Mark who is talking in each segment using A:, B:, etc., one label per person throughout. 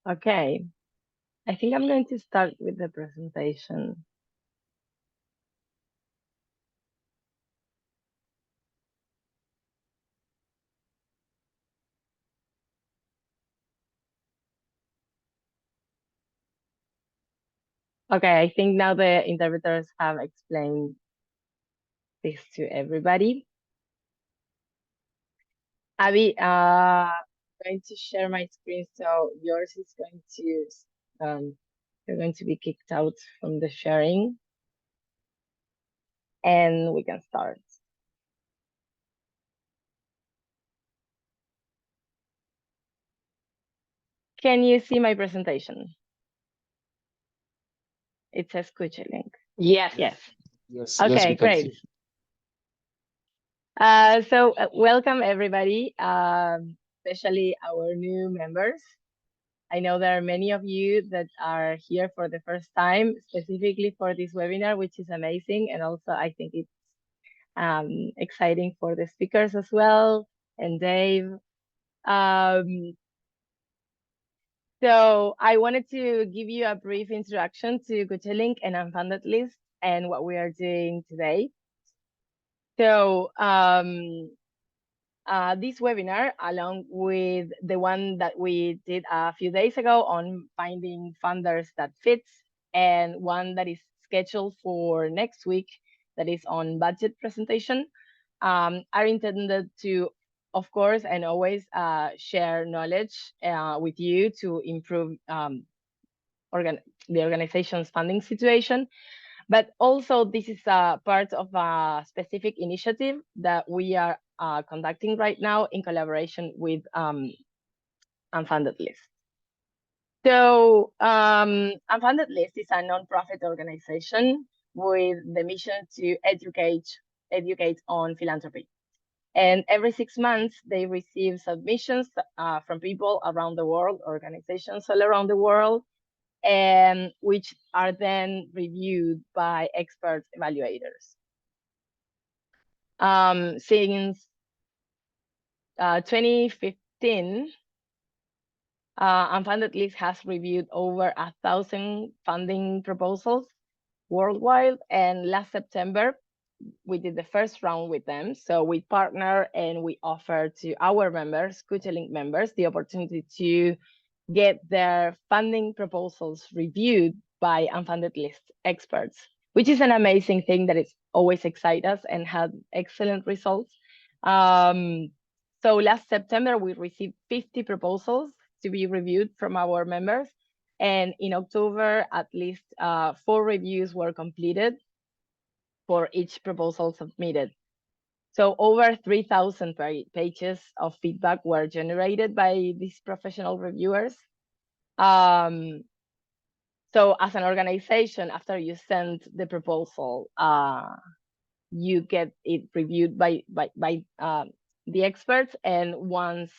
A: Okay, I think I'm going to start with the presentation. Okay, I think now the interpreters have explained this to everybody. Abby, going to share my screen, so yours is going to, you're going to be kicked out from the sharing, and we can start. Can you see my presentation? It says Kuchelink.
B: Yes.
A: Yes.
C: Yes,
A: Okay,
C: we can
A: great.
C: see.
A: Welcome everybody, especially our new members. I know there are many of you that are here for the first time, specifically for this webinar, which is amazing. And also, I think it's exciting for the speakers as well, and Dave. Um, so I wanted to give you a brief introduction to Kuchelink and Unfunded List and what we are doing today. So this webinar, along with the one that we did a few days ago on finding funders that fits, and one that is scheduled for next week that is on budget presentation, are intended to, of course, and always share knowledge with you to improve the organization's funding situation. But also, this is a part of a specific initiative that we are conducting right now in collaboration with Unfunded List. So, Unfunded List is a nonprofit organization with the mission to educate on philanthropy. And every 6 months, they receive submissions from people around the world, organizations all around the world, and which are then reviewed by expert evaluators. Since 2015, Unfunded List has reviewed over 1,000 funding proposals worldwide, and last September, we did the first round with them. So we partner and we offer to our members, Kuchelink members, the opportunity to get their funding proposals reviewed by Unfunded List experts, which is an amazing thing that it's always excites us and had excellent results. So last September, we received 50 proposals to be reviewed from our members. And in October, at least 4 reviews were completed for each proposal submitted. So over 3,000 pages of feedback were generated by these professional reviewers. Um, so as an organization, after you send the proposal, you get it reviewed by the experts. And once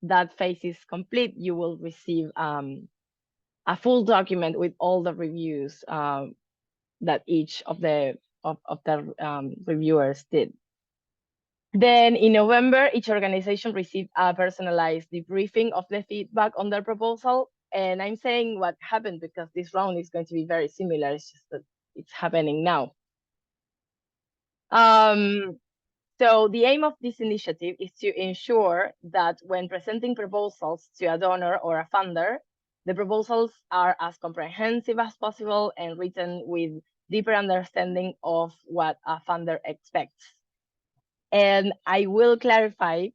A: that phase is complete, you will receive a full document with all the reviews that each of the reviewers did. Then in November, each organization received a personalized debriefing of the feedback on their proposal. And I'm saying what happened because this round is going to be very similar. It's just that it's happening now. So the aim of this initiative is to ensure that when presenting proposals to a donor or a funder, the proposals are as comprehensive as possible and written with deeper understanding of what a funder expects. And I will clarify,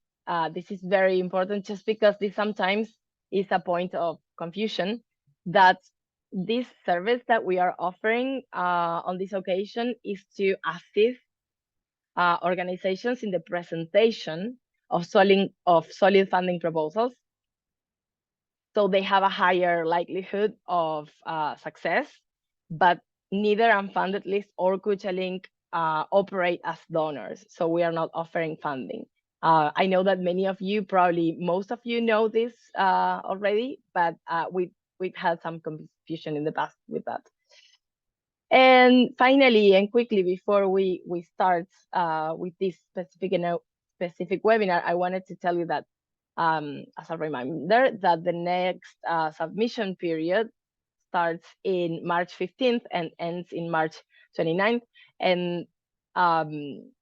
A: this is very important just because this sometimes is a point of confusion, that this service that we are offering on this occasion is to assist organizations in the presentation of solid funding proposals. So they have a higher likelihood of success, but neither Unfunded List or Kuchelink operate as donors. So we are not offering funding. I know that many of you, probably most of you know this already, but we've had some confusion in the past with that. And finally, and quickly, before we start with this specific webinar, I wanted to tell you that as a reminder that the next submission period starts in March 15th and ends in March 29th. And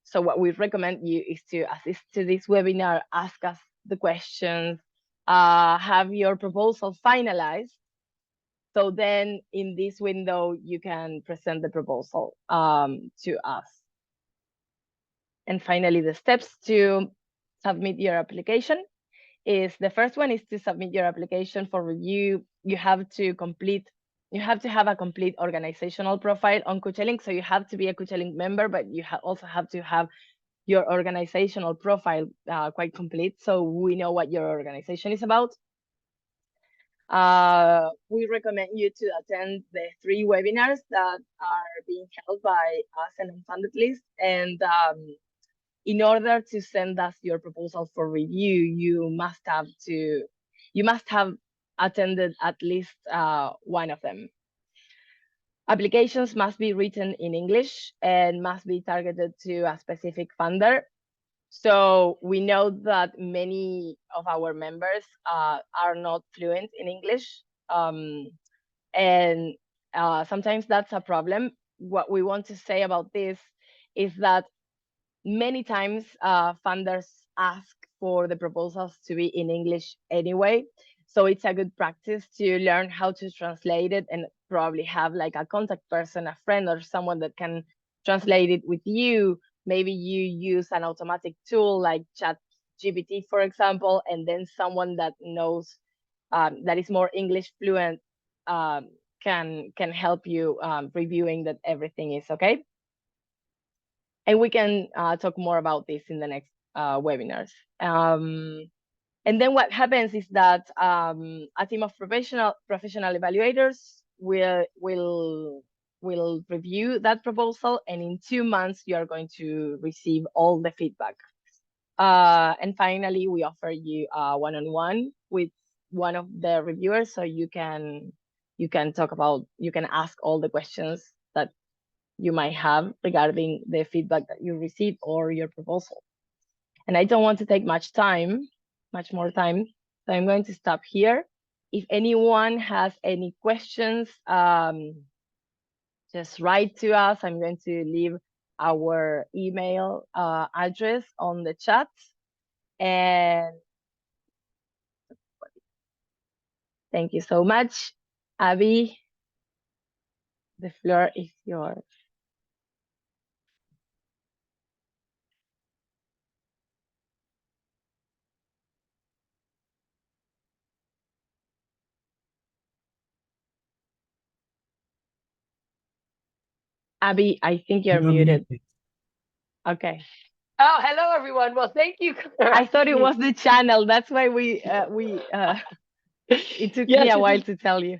A: so what we recommend you is to assist to this webinar, ask us the questions, have your proposal finalized. So then in this window, you can present the proposal to us. And finally, the steps to submit your application is the first one is to submit your application for review. You have to have a complete organizational profile on Kuchelink. So you have to be a Kuchelink member, but you also have to have your organizational profile quite complete, so we know what your organization is about. We recommend you to attend the 3 webinars that are being held by us and Unfunded List. And in order to send us your proposal for review, you must have attended at least one of them. Applications must be written in English and must be targeted to a specific funder. So we know that many of our members are not fluent in English, and sometimes that's a problem. What we want to say about this is that many times funders ask for the proposals to be in English anyway. So it's a good practice to learn how to translate it and probably have like a contact person, a friend, or someone that can translate it with you. Maybe you use an automatic tool like ChatGPT, for example, and then someone that knows that is more English fluent can help you reviewing that everything is okay. And we can talk more about this in the next webinars. And then what happens is that a team of professional evaluators will review that proposal, and in 2 months you are going to receive all the feedback. And finally, we offer you one-on-one with one of the reviewers, so you can ask all the questions that you might have regarding the feedback that you receive or your proposal. And I don't want to take much more time, so I'm going to stop here. If anyone has any questions, just write to us. I'm going to leave our email address on the chat. And thank you so much. Abby, the floor is yours. Abby, I think you're muted. Okay.
B: Oh, hello, everyone. Well, thank you, Clara.
A: I thought it was the channel. That's why it took me a while to tell you.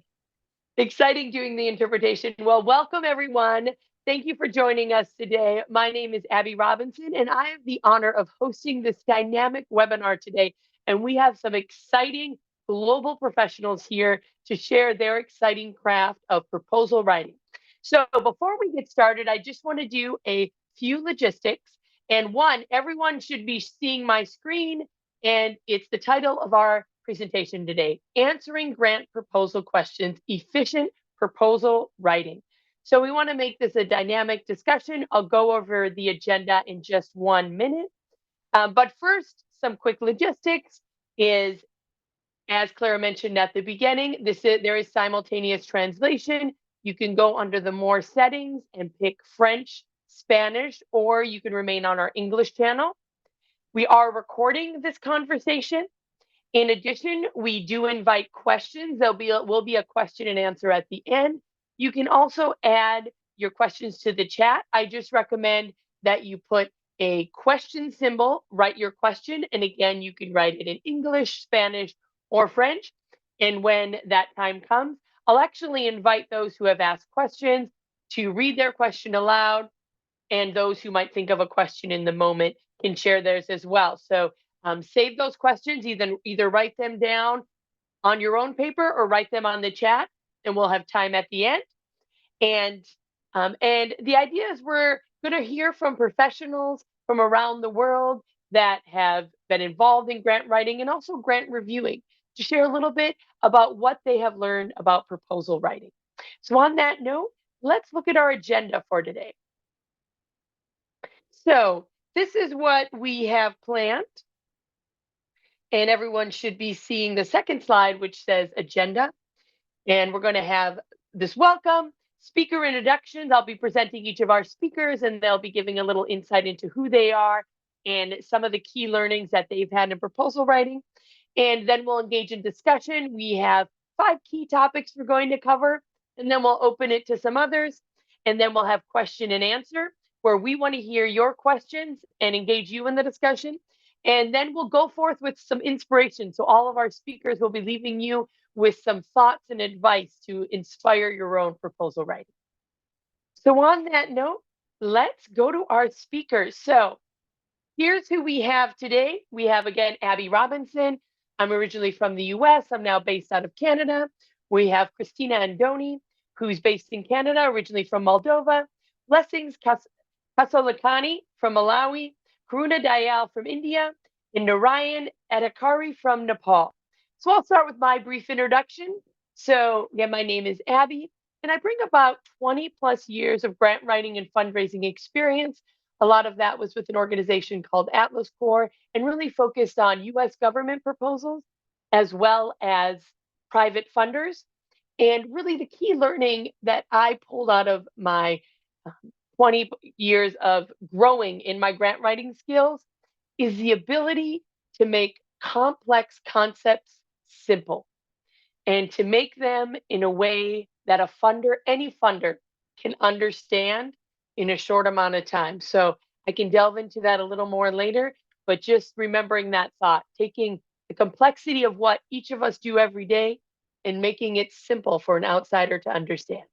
B: Exciting doing the interpretation. Well, welcome, everyone. Thank you for joining us today. My name is Abby Robinson, and I have the honor of hosting this dynamic webinar today. And we have some exciting global professionals here to share their exciting craft of proposal writing. So before we get started, I just want to do a few logistics. And one, everyone should be seeing my screen, and it's the title of our presentation today, Answering Grant Proposal Questions, Efficient Proposal Writing. So we want to make this a dynamic discussion. I'll go over the agenda in just 1 minute. But first, some quick logistics is, as Clara mentioned at the beginning, there is simultaneous translation. You can go under the more settings and pick French, Spanish, or you can remain on our English channel. We are recording this conversation. In addition, we do invite questions. There will be a question and answer at the end. You can also add your questions to the chat. I just recommend that you put a question symbol, write your question, and again, you can write it in English, Spanish, or French. And when that time comes, I'll actually invite those who have asked questions to read their question aloud, and those who might think of a question in the moment can share theirs as well. So save those questions, either write them down on your own paper or write them on the chat, and we'll have time at the end. And the idea is we're going to hear from professionals from around the world that have been involved in grant writing and also grant reviewing to share a little bit about what they have learned about proposal writing. So on that note, let's look at our agenda for today. So this is what we have planned. And everyone should be seeing the second slide, which says agenda. And we're going to have this welcome, speaker introductions. I'll be presenting each of our speakers, and they'll be giving a little insight into who they are and some of the key learnings that they've had in proposal writing. And then we'll engage in discussion. We have 5 key topics we're going to cover, and then we'll open it to some others. And then we'll have question and answer, where we want to hear your questions and engage you in the discussion. And then we'll go forth with some inspiration. So all of our speakers will be leaving you with some thoughts and advice to inspire your own proposal writing. So on that note, let's go to our speakers. So here's who we have today. We have, again, Abby Robinson. I'm originally from the US. I'm now based out of Canada. We have Christina Andoni, who's based in Canada, originally from Moldova. Blessings Kasolakani from Malawi. Karuna Dayal from India, and Narayan Adhikari from Nepal. So I'll start with my brief introduction. So again, my name is Abby, and I bring about 20 plus years of grant writing and fundraising experience. A lot of that was with an organization called Atlas Corps and really focused on US government proposals as well as private funders. And really the key learning that I pulled out of my 20 years of growing in my grant writing skills is the ability to make complex concepts simple and to make them in a way that a funder, any funder, can understand in a short amount of time. So I can delve into that a little more later, but just remembering that thought, taking the complexity of what each of us do every day and making it simple for an outsider to understand.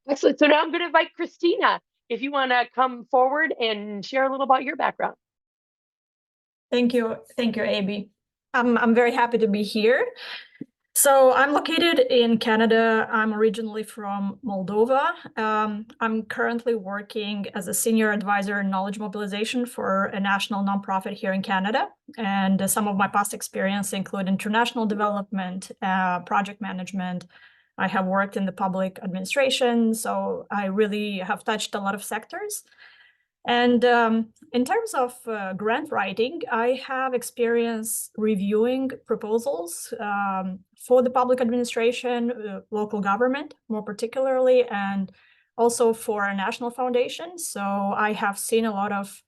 B: Excellent. So now I'm going to invite Christina, if you want to come forward and share a little about your background.
C: Thank you, Abby. I'm very happy to be here. So I'm located in Canada. I'm originally from Moldova. I'm currently working as a senior advisor in knowledge mobilization for a national nonprofit here in Canada. And some of my past experience include international development, project management. I have worked in the public administration, so I really have touched a lot of sectors. And in terms of grant writing, I have experience reviewing proposals for the public administration, local government more particularly, and also for a national foundation. So I have seen a lot of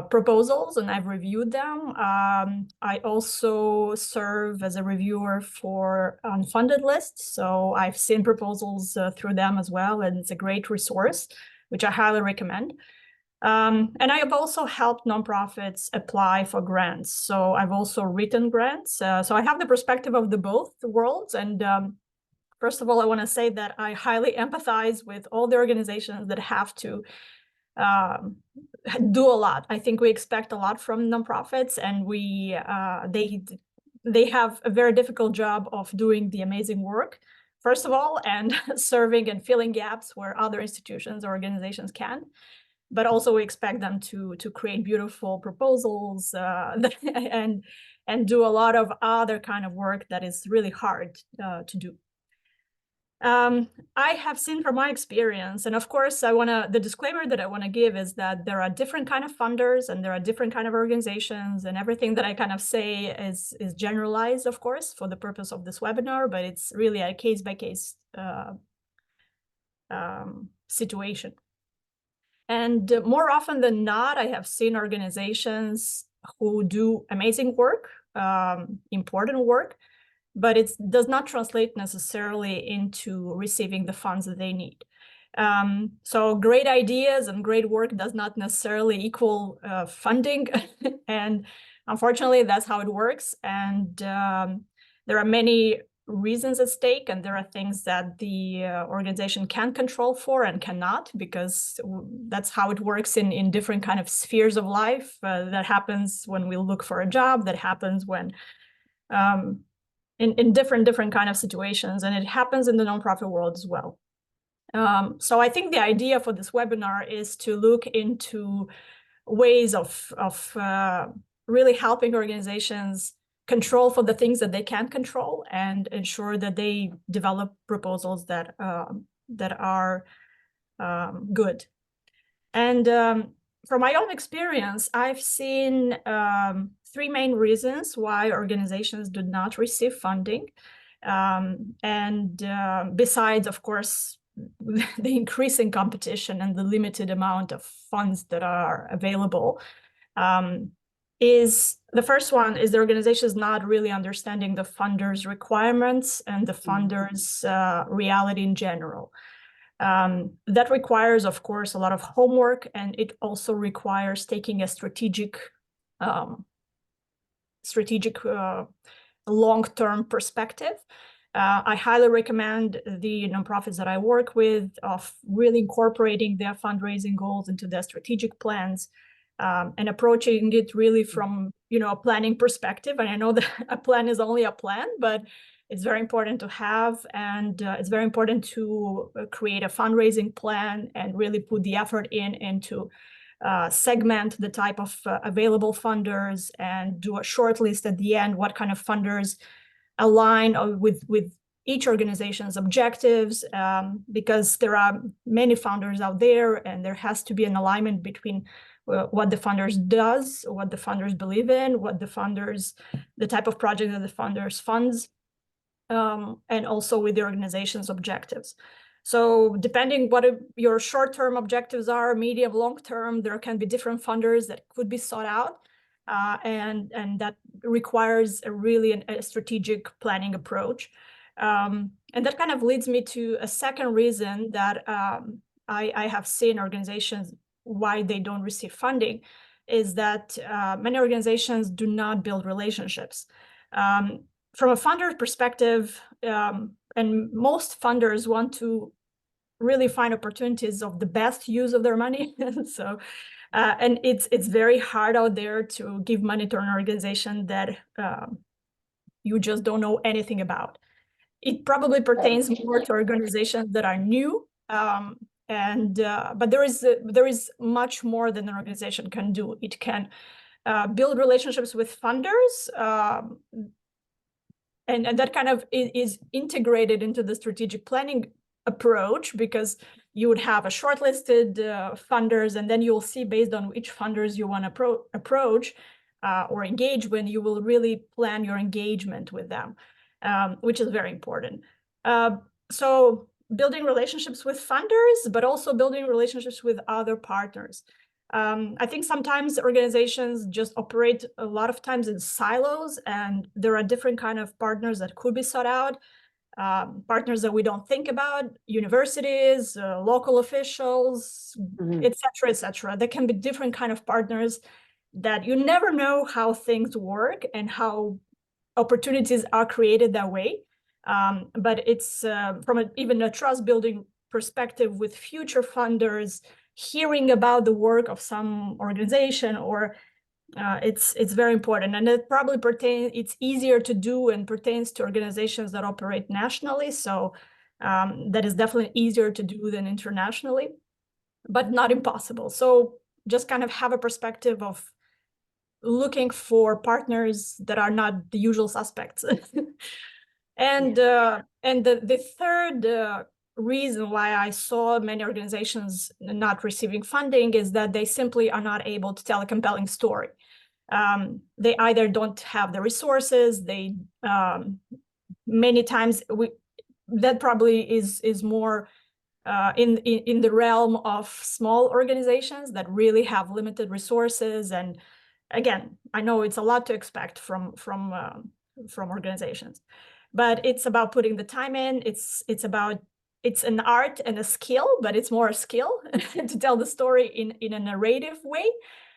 C: proposals and I've reviewed them. I also serve as a reviewer for unfunded lists. So I've seen proposals through them as well, and it's a great resource, which I highly recommend. And I have also helped nonprofits apply for grants. So I've also written grants. So I have the perspective of the both worlds. And first of all, I want to say that I highly empathize with all the organizations that have to do a lot. I think we expect a lot from nonprofits, and they have a very difficult job of doing the amazing work, first of all, and serving and filling gaps where other institutions or organizations can. But also we expect them to create beautiful proposals and do a lot of other kind of work that is really hard to do. I have seen from my experience, and of course, the disclaimer that I want to give is that there are different kind of funders and there are different kind of organizations, and everything that I kind of say is generalized, of course, for the purpose of this webinar, but it's really a case-by-case situation. And more often than not, I have seen organizations who do amazing work, important work, but it does not translate necessarily into receiving the funds that they need. So great ideas and great work does not necessarily equal funding. And unfortunately, that's how it works. And there are many reasons at stake, and there are things that the organization can control for and cannot, because that's how it works in different kind of spheres of life. That happens when we look for a job, that happens when in different kind of situations, and it happens in the nonprofit world as well. So I think the idea for this webinar is to look into ways of really helping organizations control for the things that they can control and ensure that they develop proposals that are good. And from my own experience, I've seen three main reasons why organizations do not receive funding. Besides, of course, the increasing competition and the limited amount of funds that are available, is the first one is the organization is not really understanding the funders' requirements and the funders' reality in general. That requires, of course, a lot of homework, and it also requires taking a strategic long-term perspective. I highly recommend the nonprofits that I work with of really incorporating their fundraising goals into their strategic plans, and approaching it really from a planning perspective. And I know that a plan is only a plan, but it's very important to have, and it's very important to create a fundraising plan and really put the effort into segment the type of available funders and do a short list at the end, what kind of funders align with each organization's objectives, because there are many funders out there, and there has to be an alignment between what the funders does, what the funders believe in, the type of project that the funders funds, and also with the organization's objectives. So depending what your short-term objectives are, medium, long-term, there can be different funders that could be sought out, and that requires a strategic planning approach. And that kind of leads me to a second reason that I have seen organizations why they don't receive funding, is that many organizations do not build relationships. From a funder perspective, and most funders want to really find opportunities of the best use of their money. So, and it's very hard out there to give money to an organization that you just don't know anything about. It probably pertains more to organizations that are new, but there is much more than an organization can do. It can build relationships with funders, and that kind of is integrated into the strategic planning approach, because you would have a shortlisted funders, and then you'll see based on which funders you want to approach or engage when you will really plan your engagement with them, which is very important. So building relationships with funders, but also building relationships with other partners. I think sometimes organizations just operate a lot of times in silos, and there are different kind of partners that could be sought out, partners that we don't think about, universities, local officials, et cetera. There can be different kind of partners that you never know how things work and how opportunities are created that way. But it's from even a trust building perspective with future funders, hearing about the work of some organization, or it's very important. And it probably it's easier to do and pertains to organizations that operate nationally. So that is definitely easier to do than internationally, but not impossible. So just kind of have a perspective of looking for partners that are not the usual suspects. And the third reason why I saw many organizations not receiving funding is that they simply are not able to tell a compelling story. They either don't have the resources, they many times that probably is more in the realm of small organizations that really have limited resources. And again, I know it's a lot to expect from organizations, but it's about putting the time in. It's an art and a skill, but it's more a skill to tell the story in a narrative way,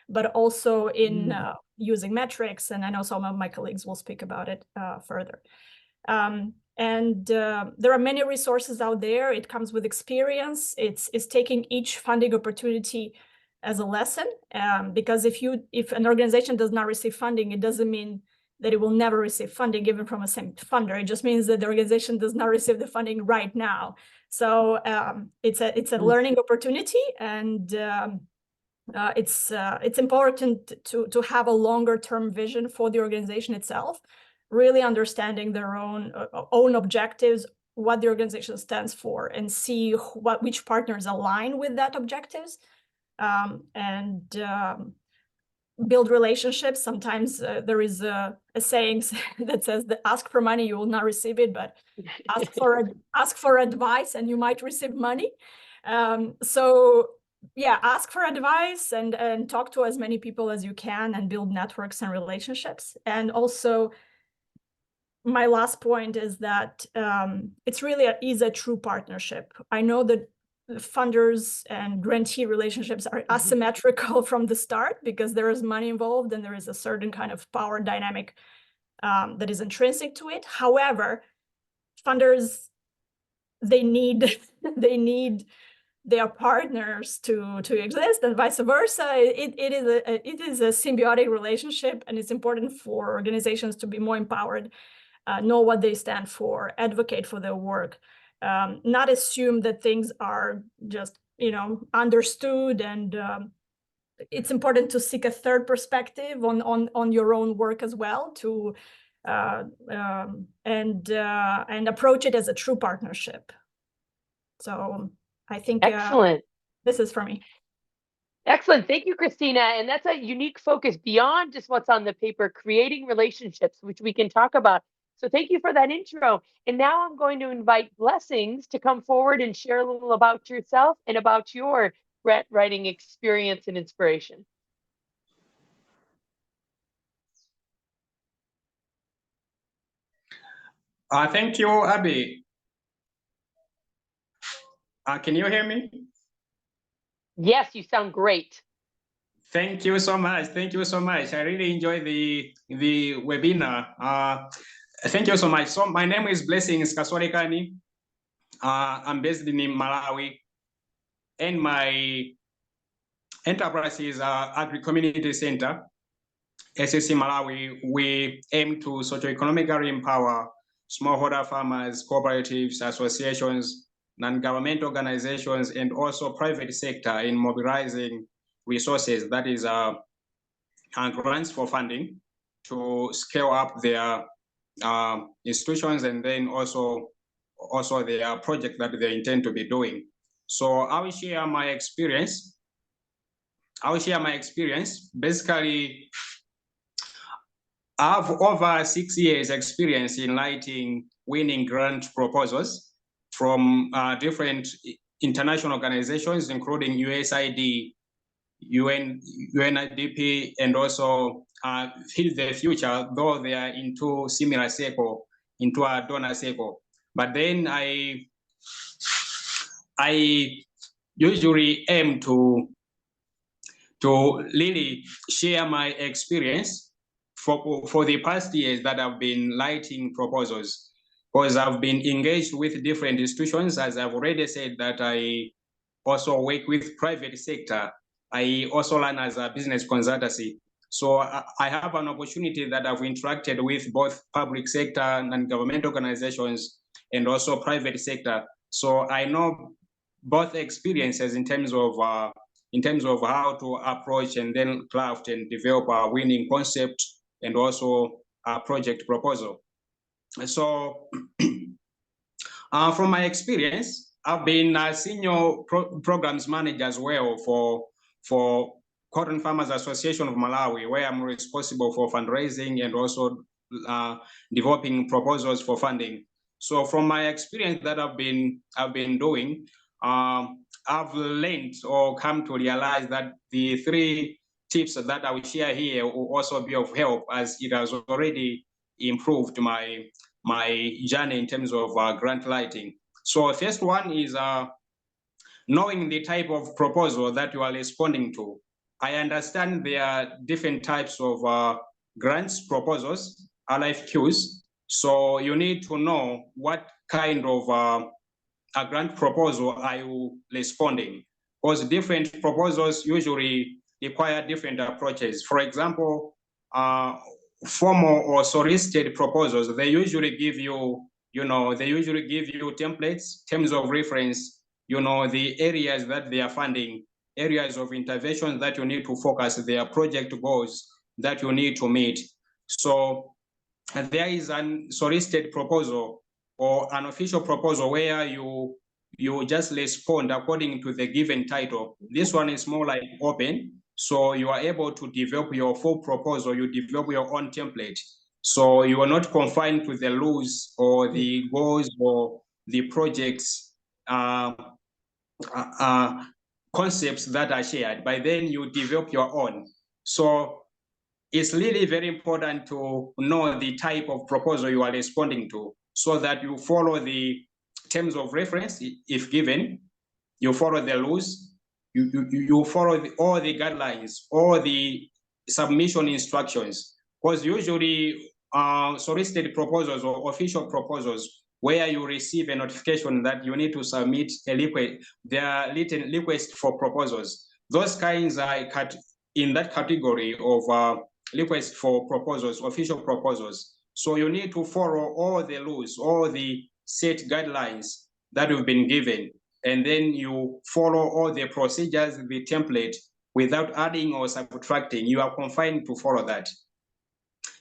C: but also in using metrics. And I know some of my colleagues will speak about it further. There are many resources out there. It comes with experience. It's taking each funding opportunity as a lesson, because if an organization does not receive funding, it doesn't mean that it will never receive funding even from a same funder. It just means that the organization does not receive the funding right now. So it's a learning opportunity, and It's important to have a longer term vision for the organization itself, really understanding their own objectives, what the organization stands for, and see which partners align with that objectives, and build relationships. Sometimes there is a saying that says that ask for money, you will not receive it, but ask for advice and you might receive money. So yeah, ask for advice and talk to as many people as you can and build networks and relationships. And also, my last point is that it's really is a true partnership. I know that funders and grantee relationships are asymmetrical from the start because there is money involved and there is a certain kind of power dynamic that is intrinsic to it. However, funders, they need their partners to exist, and vice versa. It is a symbiotic relationship, and it's important for organizations to be more empowered, know what they stand for, advocate for their work, not assume that things are just understood. And it's important to seek a third perspective on your own work as well, to and approach it as a true partnership. So I think
B: Excellent.
C: This is for me.
B: Excellent. Thank you, Christina. And that's a unique focus beyond just what's on the paper, creating relationships, which we can talk about. So thank you for that intro. And now I'm going to invite Blessings to come forward and share a little about yourself and about your grant writing experience and inspiration.
D: Thank you, Abby. Can you hear me?
B: Yes, you sound great.
D: Thank you so much. Thank you so much. I really enjoyed the webinar. Thank you so much. So my name is Blessings Kaswarekani. I'm based in Malawi, and my enterprise is Agri Community Center, SSC Malawi. We aim to socio-economically empower smallholder farmers, cooperatives, associations, non-government organizations, and also private sector in mobilizing resources, that is grants for funding, to scale up their institutions, and then also their project that they intend to be doing. So I will share my experience. Basically, I have over 6 years experience in writing winning grant proposals from different international organizations, including USAID, UNDP, and also Feed the Future, though they are into similar circle, into a donor circle. But then I usually aim to really share my experience for the past years that I've been writing proposals, because I've been engaged with different institutions. As I've already said, that I also work with private sector. I also learn as a business consultancy. So I have an opportunity that I've interacted with both public sector and government organizations and also private sector. So I know both experiences in terms of how to approach and then craft and develop a winning concept and also a project proposal. So from my experience, I've been a senior programs manager as well for Cotton Farmers Association of Malawi, where I'm responsible for fundraising and also developing proposals for funding. So from my experience that I've been doing, I've learned or come to realize that the 3 tips that I will share here will also be of help, as it has already improved my journey in terms of grant writing. So first one is knowing the type of proposal that you are responding to. I understand there are different types of grants proposals, RFQs. So you need to know what kind of a grant proposal are you responding, because different proposals usually require different approaches. For example, formal or solicited proposals, they usually give you, templates, terms of reference, the areas that they are funding, areas of intervention that you need to focus, their project goals that you need to meet. So there is an solicited proposal or an official proposal where you just respond according to the given title. This one is more like open, so you are able to develop your full proposal, you develop your own template. So you are not confined to the rules or the goals or the projects concepts that are shared. By then you develop your own. So it's really very important to know the type of proposal you are responding to so that you follow the terms of reference if given, you follow the rules, you follow all the guidelines, all the submission instructions. Because usually solicited proposals or official proposals where you receive a notification that you need to submit a request, there are written requests for proposals. Those kinds are in that category of requests for proposals, official proposals. So you need to follow all the rules, all the set guidelines that you've been given, and then you follow all the procedures, the template, without adding or subtracting. You are confined to follow that.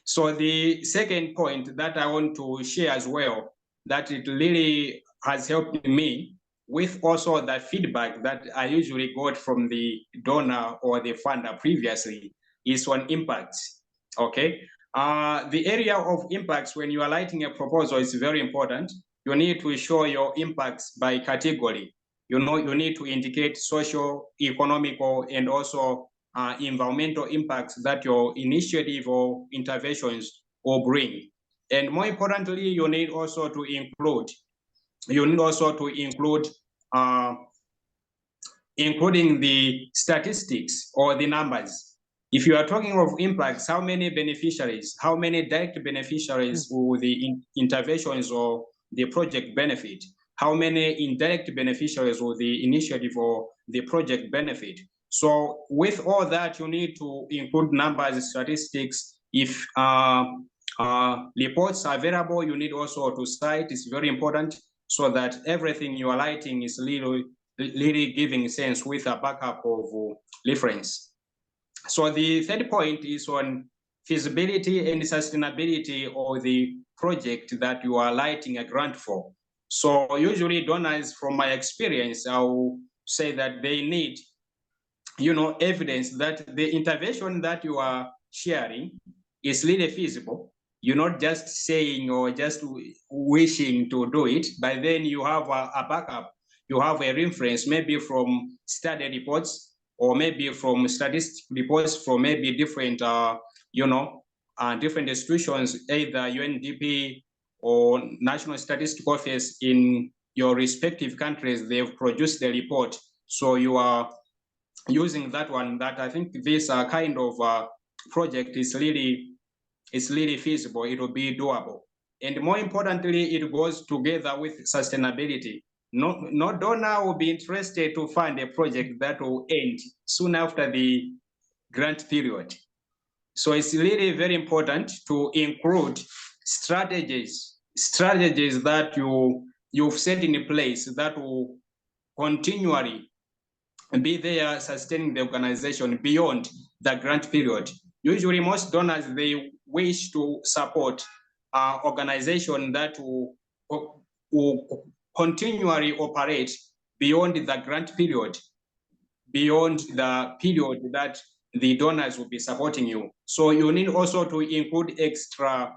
D: So the second point that I want to share as well, that it really has helped me with also the feedback that I usually got from the donor or the funder previously, is on impacts. Okay, the area of impacts when you are writing a proposal is very important. You need to show your impacts by category. You need to indicate social, economical, and also environmental impacts that your initiative or interventions will bring. And more importantly, you need also to include including the statistics or the numbers. If you are talking of impacts, how many beneficiaries, how many direct beneficiaries will the interventions or the project benefit? How many indirect beneficiaries will the initiative or the project benefit? So with all that, you need to include numbers, statistics. If reports are available, you need also to cite. It's very important so that everything you are writing is really giving sense with a backup of reference. So the third point is on feasibility and sustainability of the project that you are writing a grant for. So usually donors, from my experience, I will say that they need, evidence that the intervention that you are sharing is really feasible. You're not just saying or just wishing to do it, but then you have a backup. You have a reference, maybe from study reports, or maybe from statistic reports from maybe different, different institutions, either UNDP or National Statistical Office in your respective countries. They've produced the report. So you are using that one. That I think this kind of project is really feasible. It will be doable, and more importantly, it goes together with sustainability. No donor will be interested to fund a project that will end soon after the grant period. So it's really very important to include strategies that you've set in place that will continually be there sustaining the organization beyond the grant period. Usually most donors, they wish to support organization that will continually operate beyond the grant period, beyond the period that the donors will be supporting you. So you need also to include extra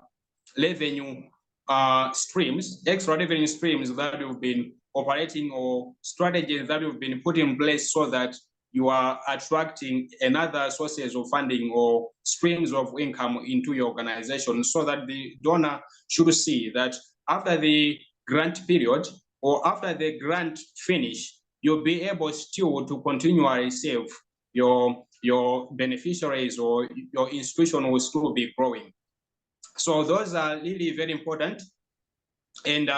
D: revenue streams that you've been operating, or strategies that you've been put in place so that you are attracting another sources of funding or streams of income into your organization, so that the donor should see that after the grant period or after the grant finish, you'll be able still to continually save your beneficiaries, or your institution will still be growing. So those are really very important, and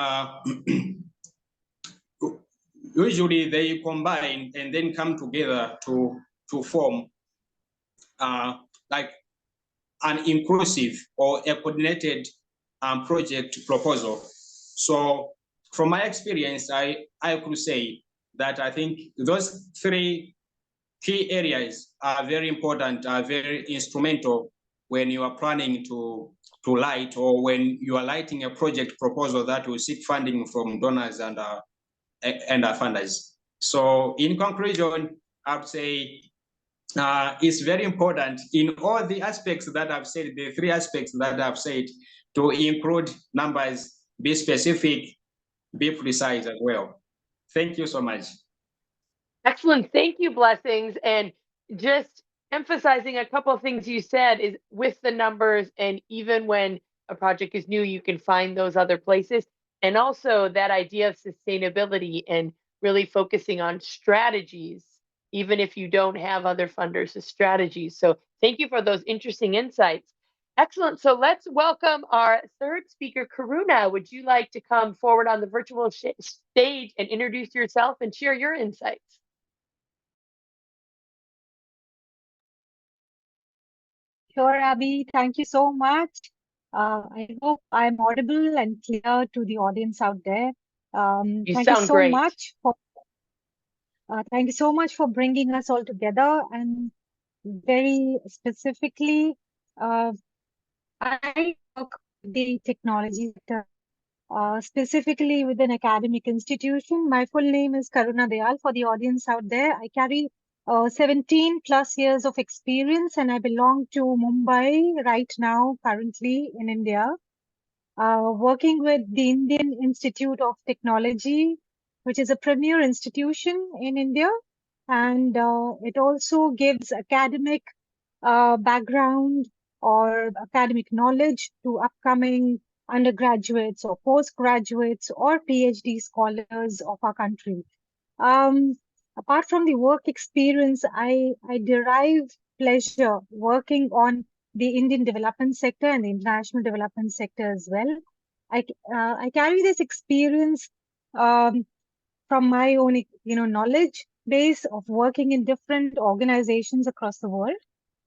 D: usually they combine and then come together to form like an inclusive or a coordinated project proposal. So from my experience, I could say that I think those three key areas are very important, are very instrumental when you are planning to light, or when you are lighting a project proposal that will seek funding from donors and funders. So in conclusion, I would say it's very important in all the aspects that I've said, the three aspects that I've said, to include numbers, be specific, be precise as well. Thank you so much.
B: Excellent. Thank you, Blessings. And just emphasizing a couple of things you said is with the numbers, and even when a project is new, you can find those other places. And also that idea of sustainability and really focusing on strategies, even if you don't have other funders, as strategies. So thank you for those interesting insights. Excellent. So let's welcome our third speaker, Karuna. Would you like to come forward on the virtual stage and introduce yourself and share your insights?
E: Sure, Abby. Thank you so much. I hope I'm audible and clear to the audience out there.
B: You
E: Thank you
B: sound
E: so
B: great.
E: much for thank you so much for bringing us all together. And very specifically, I work with the technology sector, specifically with an academic institution. My full name is Karuna Dayal. For the audience out there, I carry 17 plus years of experience, and I belong to Mumbai right now, currently in India, working with the Indian Institute of Technology, which is a premier institution in India. And it also gives academic background or academic knowledge to upcoming undergraduates or postgraduates or PhD scholars of our country. Apart from the work experience, I derive pleasure working on the Indian development sector and the international development sector as well. I carry this experience from my own, knowledge base of working in different organizations across the world.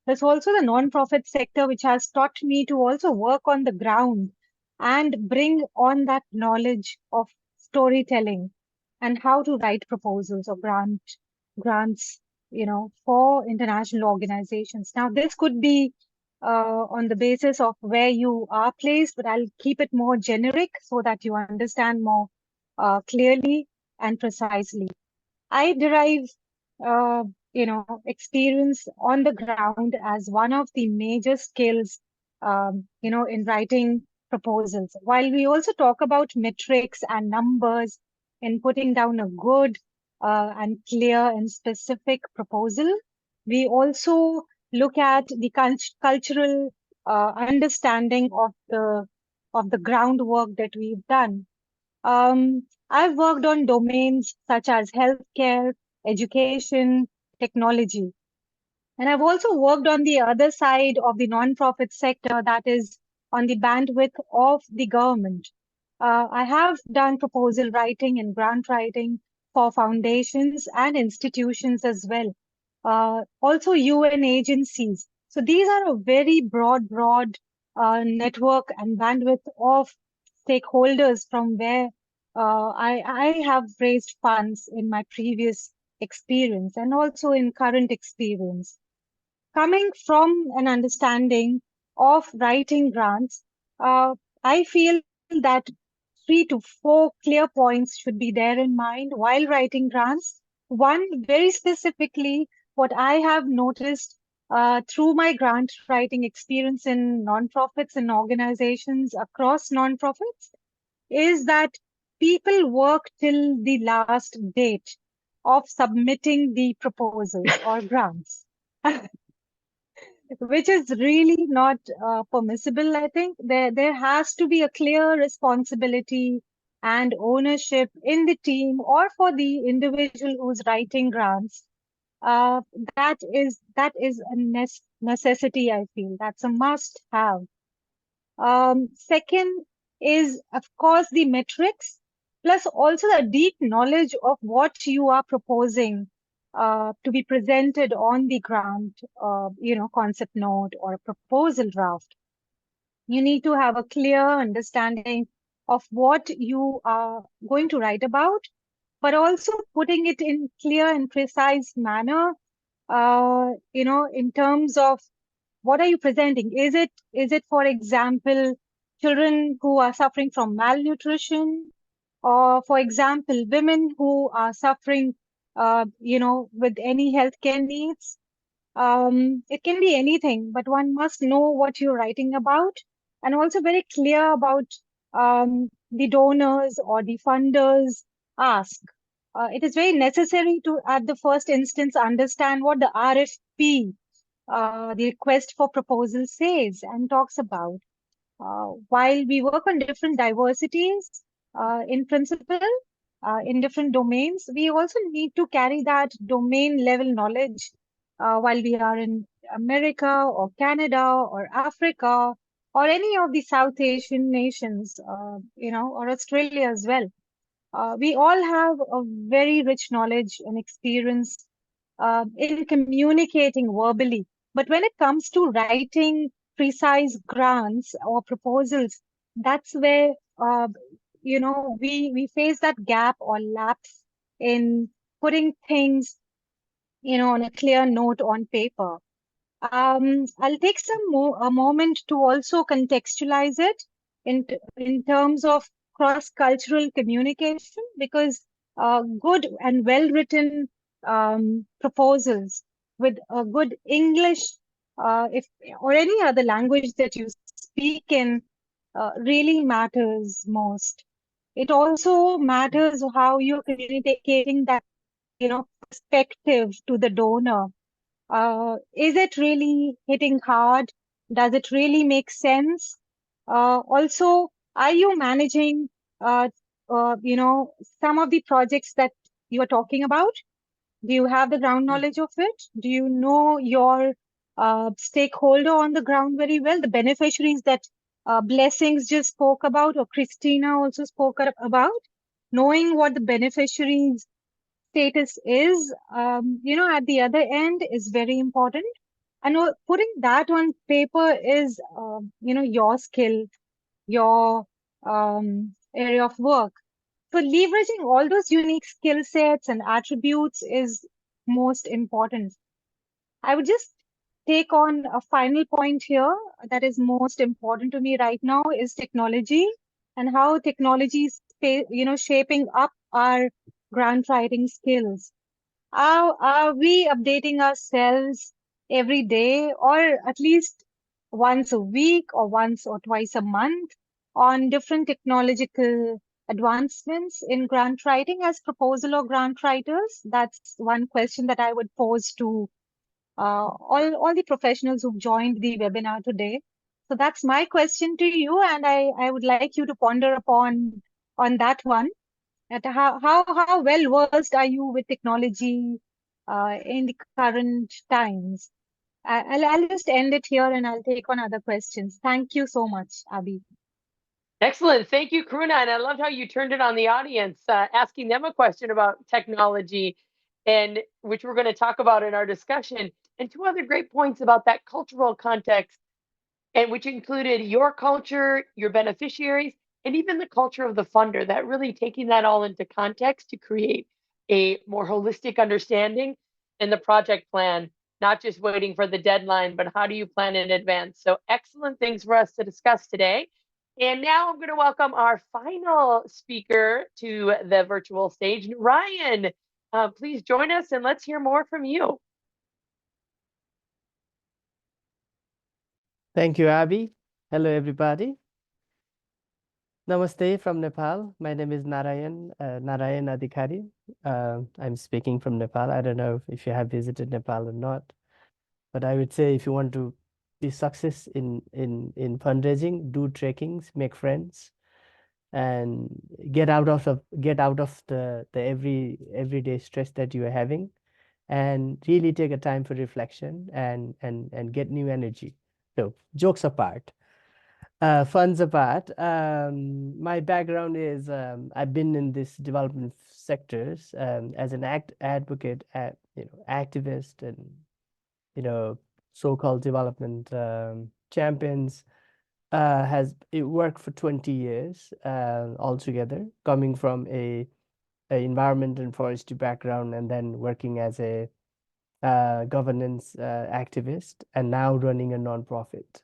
E: There's also the non-profit sector, which has taught me to also work on the ground and bring on that knowledge of storytelling and how to write proposals or grants, for international organizations. Now, this could be on the basis of where you are placed, but I'll keep it more generic so that you understand more clearly and precisely. I derive, experience on the ground as one of the major skills, in writing proposals. While we also talk about metrics and numbers in putting down a good and clear and specific proposal, we also look at the cultural understanding of the groundwork that we've done. I've worked on domains such as healthcare, education, technology. And I've also worked on the other side of the nonprofit sector, that is on the bandwidth of the government. I have done proposal writing and grant writing for foundations and institutions as well. Also UN agencies. So these are a very broad network and bandwidth of stakeholders from where I have raised funds in my previous experience and also in current experience. Coming from an understanding of writing grants, I feel that 3 to 4 clear points should be there in mind while writing grants. One, very specifically, what I have noticed through my grant writing experience in nonprofits and organizations across nonprofits is that people work till the last date of submitting the proposals or grants, which is really not permissible. I think there has to be a clear responsibility and ownership in the team or for the individual who's writing grants. That is a necessity, I feel. That's a must have. Second is, of course, the metrics, plus also the deep knowledge of what you are proposing to be presented on the grant, concept note or a proposal draft. You need to have a clear understanding of what you are going to write about, but also putting it in clear and precise manner in terms of what are you presenting? Is it, for example, children who are suffering from malnutrition, or for example, women who are suffering, with any healthcare needs? It can be anything, but one must know what you're writing about, and also very clear about the donors or the funders ask. It is very necessary to, at the first instance, understand what the RFP, the request for proposal, says and talks about. While we work on different diversities in principle, in different domains, we also need to carry that domain level knowledge while we are in America or Canada or Africa or any of the South Asian nations, or Australia as well. We all have a very rich knowledge and experience in communicating verbally. But when it comes to writing precise grants or proposals, that's where we face that gap or lapse in putting things on a clear note on paper. I'll take a moment to also contextualize it in terms of cross-cultural communication, because good and well-written proposals with a good English, if or any other language that you speak in, really matters most. It also matters how you're communicating that, perspective to the donor. Is it really hitting hard? Does it really make sense? Also, are you managing, some of the projects that you are talking about? Do you have the ground knowledge of it? Do you know your stakeholder on the ground very well? The beneficiaries that Blessings just spoke about, or Christina also spoke about, knowing what the beneficiaries status is, at the other end is very important. And putting that on paper is, your skill, your area of work. So leveraging all those unique skill sets and attributes is most important. I would just take on a final point here that is most important to me right now is technology, and how technology is, shaping up our grant writing skills. Are we updating ourselves every day, or at least once a week or once or twice a month, on different technological advancements in grant writing as proposal or grant writers? That's one question that I would pose to all the professionals who've joined the webinar today. So that's my question to you, and I would like you to ponder upon on that one. At how well versed are you with technology in the current times? I'll just end it here, and I'll take on other questions. Thank you so much, Abhi.
B: Excellent. Thank you, Karuna. And I loved how you turned it on the audience, asking them a question about technology, and which we're going to talk about in our discussion. And two other great points about that cultural context, and which included your culture, your beneficiaries, and even the culture of the funder, that really taking that all into context to create a more holistic understanding in the project plan, not just waiting for the deadline, but how do you plan in advance? So excellent things for us to discuss today. And now I'm going to welcome our final speaker to the virtual stage, Ryan. Please join us and let's hear more from you.
F: Thank you, Abby. Hello, everybody. Namaste from Nepal. My name is Narayan Adhikari. I'm speaking from Nepal. I don't know if you have visited Nepal or not, but I would say if you want to be success in fundraising, do trekkings, make friends, and get out of the everyday stress that you are having, and really take a time for reflection and get new energy. So jokes apart, funds apart, my background is I've been in this development sectors as an advocate, activist, and so-called development champions. It worked for 20 years altogether, coming from a environment and forestry background, and then working as a governance activist, and now running a nonprofit.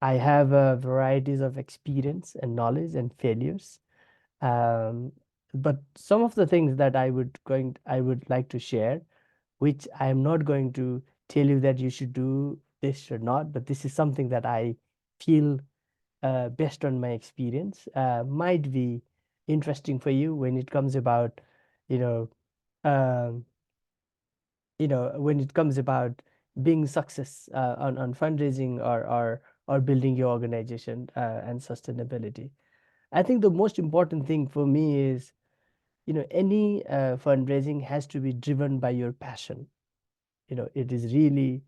F: I have varieties of experience and knowledge and failures. Um, but some of the things that I would like to share, which I am not going to tell you that you should do this or not, but this is something that I feel based on my experience might be interesting for you when it comes about, you know, um, when it comes about being success on fundraising or building your organization and sustainability. I think the most important thing for me is, any fundraising has to be driven by your passion. It is really,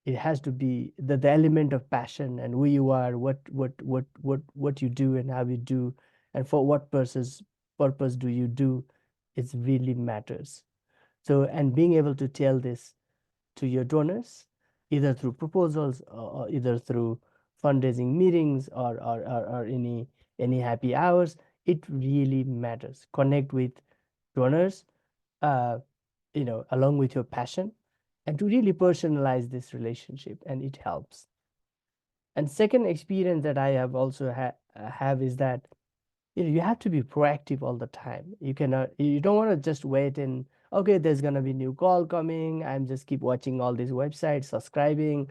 F: it has to be the element of passion and who you are, what you do and how you do, and for what purpose do you do, it really matters. So, and being able to tell this to your donors, either through proposals or either through fundraising meetings or any happy hours, it really matters. Connect with donors, uh, along with your passion, and to really personalize this relationship, and it helps. And second experience that I have also have is that you have to be proactive all the time. You don't want to just wait and, okay, there's going to be new call coming, I'm just keep watching all these websites, subscribing.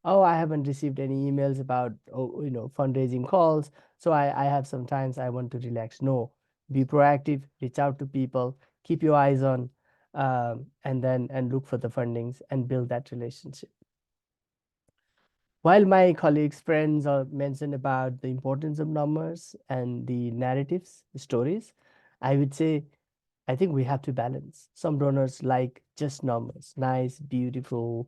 F: Oh, I haven't received any emails about, fundraising calls, so I have some times I want to relax. No, be proactive, reach out to people, keep your eyes on, and look for the fundings and build that relationship. While my colleagues, friends are mentioned about the importance of numbers and the narratives, stories, I would say I think we have to balance. Some donors like just numbers, nice, beautiful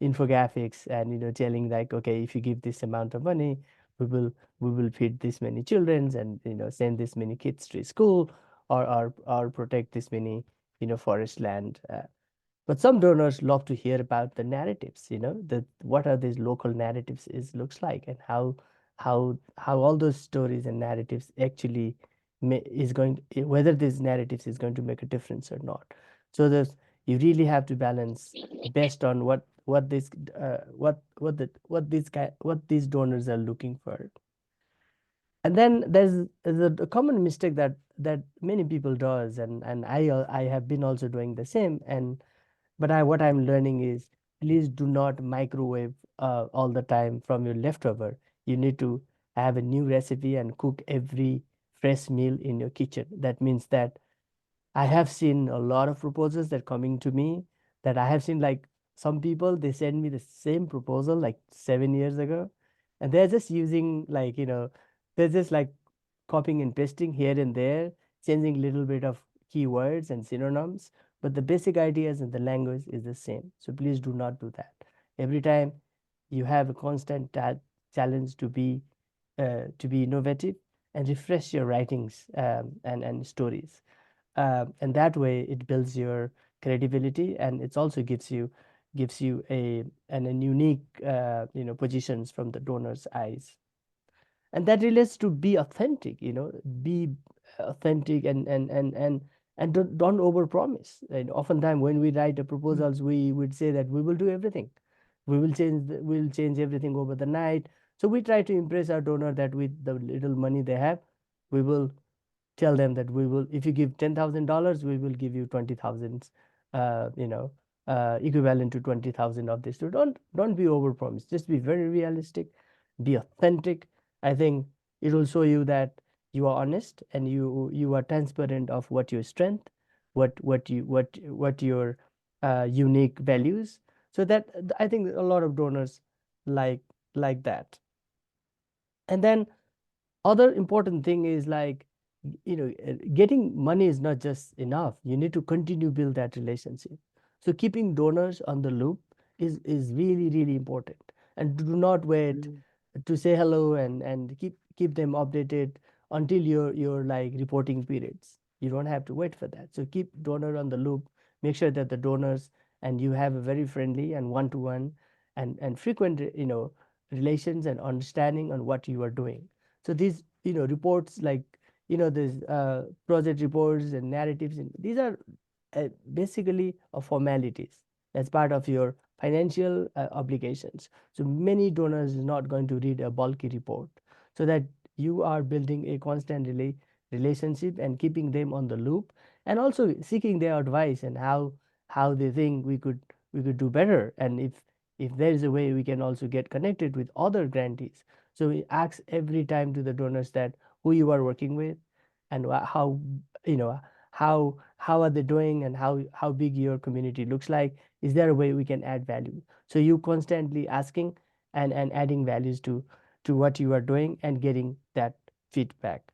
F: infographics, and telling like, okay, if you give this amount of money, we will we will feed this many children, and send this many kids to school, or protect this many forest land. But some donors love to hear about the narratives, the what are these local narratives is looks like, and how all those stories and narratives actually is going whether these narratives is going to make a difference or not. So there's you really have to balance based on what this what these guy what these donors are looking for. And then there's a common mistake that many people does, and I have been also doing the same. But what I'm learning is, please do not microwave all the time from your leftover. You need to have a new recipe and cook every fresh meal in your kitchen. That means that I have seen a lot of proposals that coming to me, that I have seen, like, some people, they send me the same proposal like 7 years ago, and they're just using, like, they're just like copying and pasting here and there, changing little bit of keywords and synonyms, but the basic ideas and the language is the same. So please do not do that. Every time you have a constant challenge to be innovative and refresh your writings, and stories. And that way it builds your credibility, and it also gives you a unique positions from the donor's eyes. And that relates to be authentic, be authentic, and don't overpromise. And oftentimes when we write the proposals, we would say that we will do everything, we'll change everything over the night. So we try to impress our donor that with the little money they have, we will tell them that we will, if you give $10,000, we will give you 20,000, equivalent to 20,000 of this. So don't be overpromised. Just be very realistic, be authentic. I think it will show you that you are honest, and you are transparent of what your strength, what your unique values. So that I think a lot of donors like that. And then other important thing is, like, getting money is not just enough. You need to continue build that relationship. So keeping donors on the loop is really, really important, and do not wait to say hello and keep them updated until your like reporting periods. You don't have to wait for that. So keep donor on the loop, make sure that the donors and you have a very friendly and one-to-one and frequent relations and understanding on what you are doing. So these reports, like, these project reports and narratives, and these are basically formalities. That's part of your financial obligations. So many donors is not going to read a bulky report, so that you are building a constant relationship and keeping them on the loop, and also seeking their advice and how they think we could do better, and if there is a way we can also get connected with other grantees. So we ask every time to the donors that who you are working with, and how, you know, how are they doing, and how big your community looks like. Is there a way we can add value? So you constantly asking and adding values to what you are doing and getting that feedback.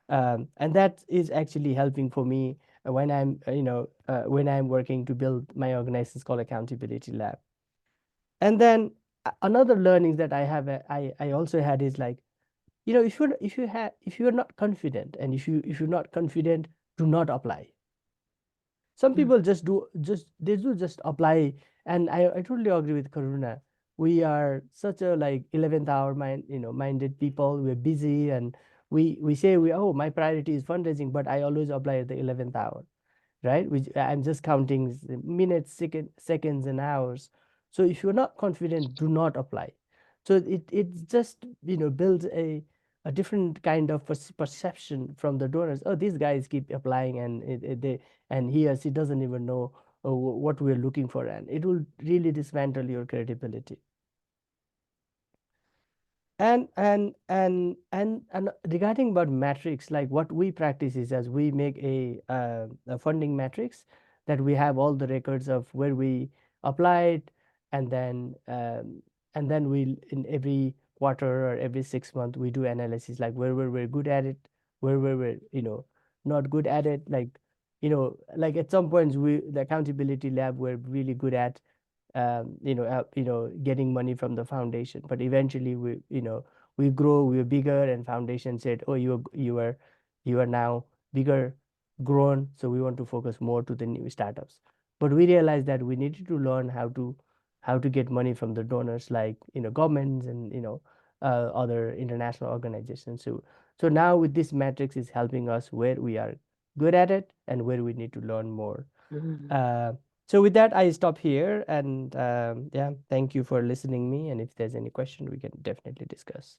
F: And that is actually helping for me when I'm when I'm working to build my organization called Accountability Lab. And then another learning that I have, I also had is like, if you're not confident, and if you're not confident, do not apply. Some people just apply. And I totally agree with Karuna. We are such a like 11th hour minded people. We're busy, and we say my priority is fundraising, but I always apply at the 11th hour, right? Which I'm just counting minutes, seconds, and hours. So if you're not confident, do not apply. So it just builds a different kind of perception from the donors. Oh, these guys keep applying, and he or she doesn't even know what we're looking for, and it will really dismantle your credibility. And regarding about metrics, like what we practice is, as we make a funding matrix, that we have all the records of where we applied, and then we, in every quarter or every 6 months, we do analysis, like where we're good at it, where we're not good at it. Like at some points, the accountability lab, were really good at getting money from the foundation, but eventually we grow, we're bigger, and foundation said, oh, you are now bigger, grown, so we want to focus more to the new startups. But we realized that we needed to learn how to get money from the donors, like governments and other international organizations. So now with this matrix is helping us where we are good at it and where we need to learn more. So with that, I stop here, and yeah, thank you for listening me. And if there's any question, we can definitely discuss.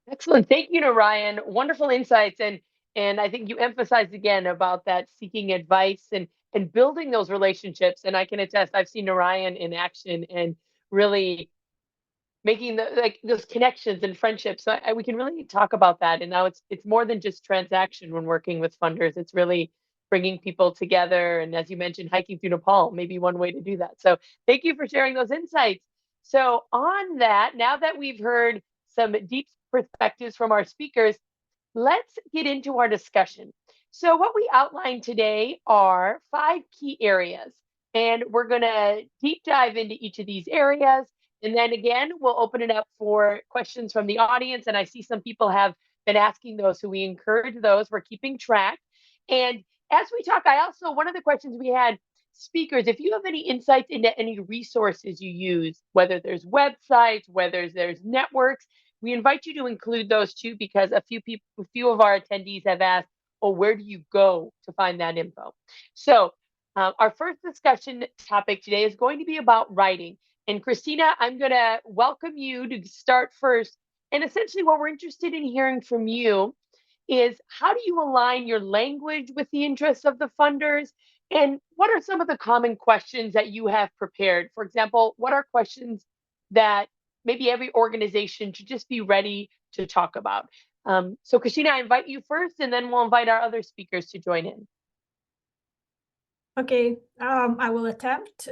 B: Excellent. Thank you, Narayan. Wonderful insights. And I think you emphasized again about that seeking advice and building those relationships. And I can attest, I've seen Narayan in action and really making those connections and friendships. So we can really talk about that. And now it's more than just transaction when working with funders. It's really bringing people together. And as you mentioned, hiking through Nepal, maybe one way to do that. So thank you for sharing those insights. So on that, now that we've heard some deep perspectives from our speakers, let's get into our discussion. So what we outlined today are 5 key areas, and we're going to deep dive into each of these areas. And then again, we'll open it up for questions from the audience. And I see some people have been asking those, so we encourage those. We're keeping track. And as we talk, one of the questions we had, speakers, if you have any insights into any resources you use, whether there's websites, whether there's networks, we invite you to include those too, because a few of our attendees have asked, oh, where do you go to find that info? So our first discussion topic today is going to be about writing. And Christina, I'm going to welcome you to start first. And essentially what we're interested in hearing from you is, how do you align your language with the interests of the funders? And what are some of the common questions that you have prepared? For example, what are questions that maybe every organization should just be ready to talk about? So Christina, I invite you first, and then we'll invite our other speakers to join in.
C: Okay, I will attempt.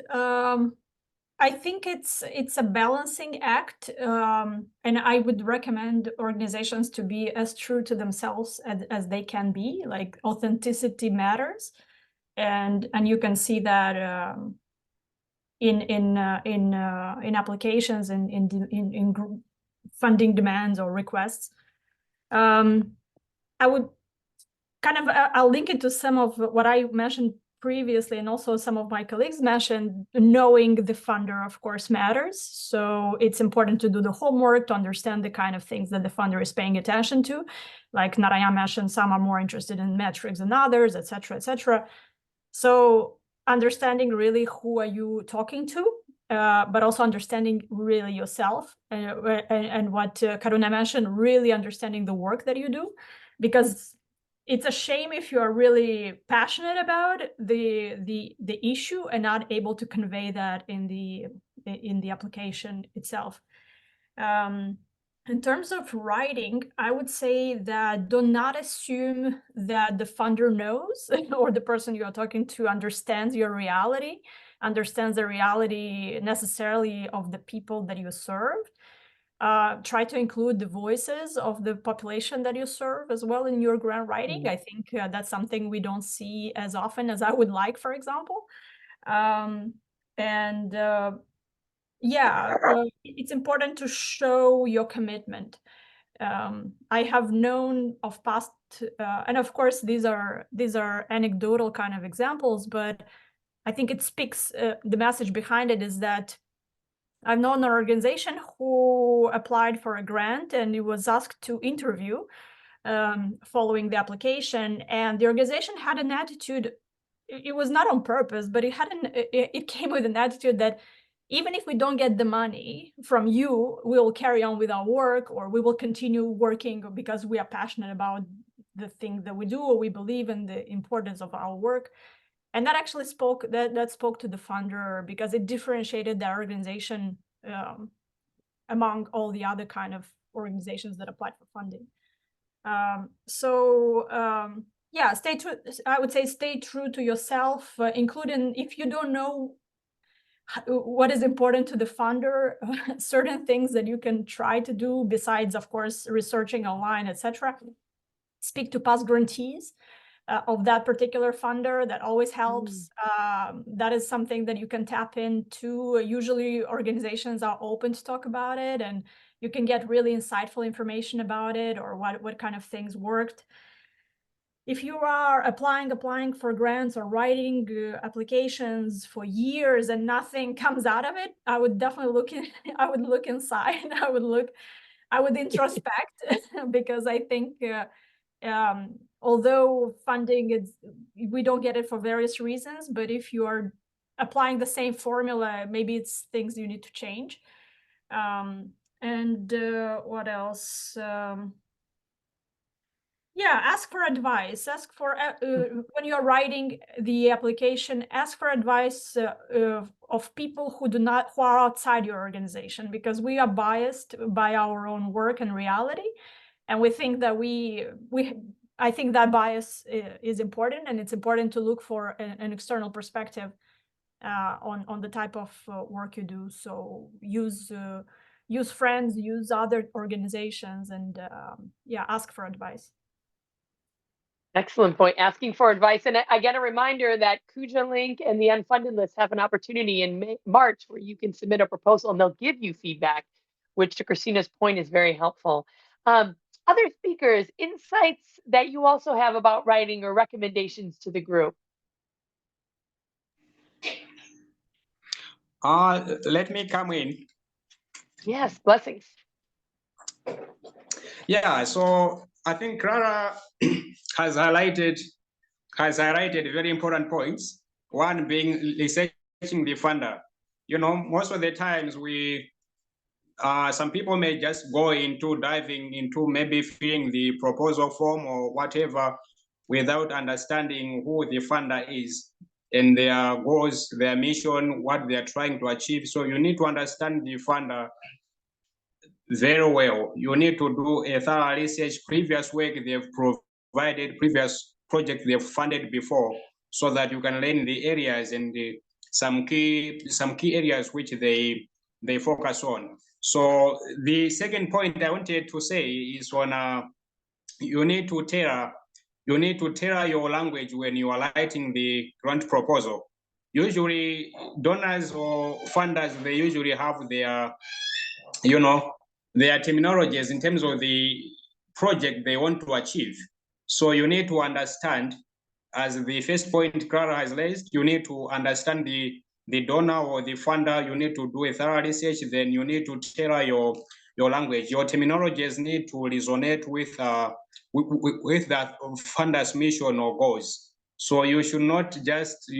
C: I think it's a balancing act, and I would recommend organizations to be as true to themselves as they can be. Like, authenticity matters, and you can see that in applications and in funding demands or requests. I would I'll link it to some of what I mentioned previously, and also some of my colleagues mentioned. Knowing the funder, of course, matters. So it's important to do the homework to understand the kind of things that the funder is paying attention to. Like Narayan mentioned, some are more interested in metrics than others, et cetera, et cetera. So understanding really who are you talking to, but also understanding really yourself, and what Karuna mentioned, really understanding the work that you do, because it's a shame if you are really passionate about the issue and not able to convey that in the application itself. In terms of writing, I would say that do not assume that the funder knows or the person you are talking to understands your reality, understands the reality necessarily of the people that you serve. Try to include the voices of the population that you serve as well in your grant writing.
B: Mm-hmm.
C: I think that's something we don't see as often as I would like, for example. Yeah, it's important to show your commitment. I have known of past, and of course these are anecdotal kind of examples, but I think it speaks, the message behind it is that I've known an organization who applied for a grant and it was asked to interview following the application, and the organization had an attitude. It was not on purpose, but it came with an attitude that even if we don't get the money from you, we will carry on with our work, or we will continue working because we are passionate about the thing that we do, or we believe in the importance of our work. And that actually spoke to the funder, because it differentiated the organization among all the other kind of organizations that applied for funding. Yeah, stay true. I would say stay true to yourself, including if you don't know what is important to the funder, certain things that you can try to do besides, of course, researching online, etc. Speak to past grantees of that particular funder. That always helps. That is something that you can tap into. Usually organizations are open to talk about it, and you can get really insightful information about it, or what kind of things worked. If you are applying for grants or writing applications for years and nothing comes out of it, I would definitely look inside. I would introspect because I think although funding we don't get it for various reasons, but if you are applying the same formula, maybe it's things you need to change. What else? Yeah, ask for advice. Ask for when you're writing the application, ask for advice of people who are outside your organization, because we are biased by our own work and reality, and we think that I think that bias is important, and it's important to look for an external perspective on the type of work you do. So use friends, use other organizations, and yeah, ask for advice.
B: Excellent point. Asking for advice. And I get a reminder that Kuja Link and the Unfunded List have an opportunity in March where you can submit a proposal and they'll give you feedback, which to Christina's point is very helpful. Other speakers, insights that you also have about writing or recommendations to the group?
D: Let me come in.
B: Yes, blessings.
D: Yeah, so I think Clara has highlighted very important points. One being researching the funder. You know, most of the times some people may just go into diving into maybe filling the proposal form or whatever without understanding who the funder is and their goals, their mission, what they are trying to achieve. So you need to understand the funder very well. You need to do a thorough research, previous work they've provided, previous projects they've funded before, so that you can learn the areas and some key areas which they focus on. So the second point I wanted to say is on you need to tailor your language when you are writing the grant proposal. Usually donors or funders, they usually have their their terminologies in terms of the project they want to achieve. So you need to understand, as the first point Clara has raised, you need to understand the donor or the funder. You need to do a thorough research. Then you need to tailor your language. Your terminologies need to resonate with that funder's mission or goals. So you should not just,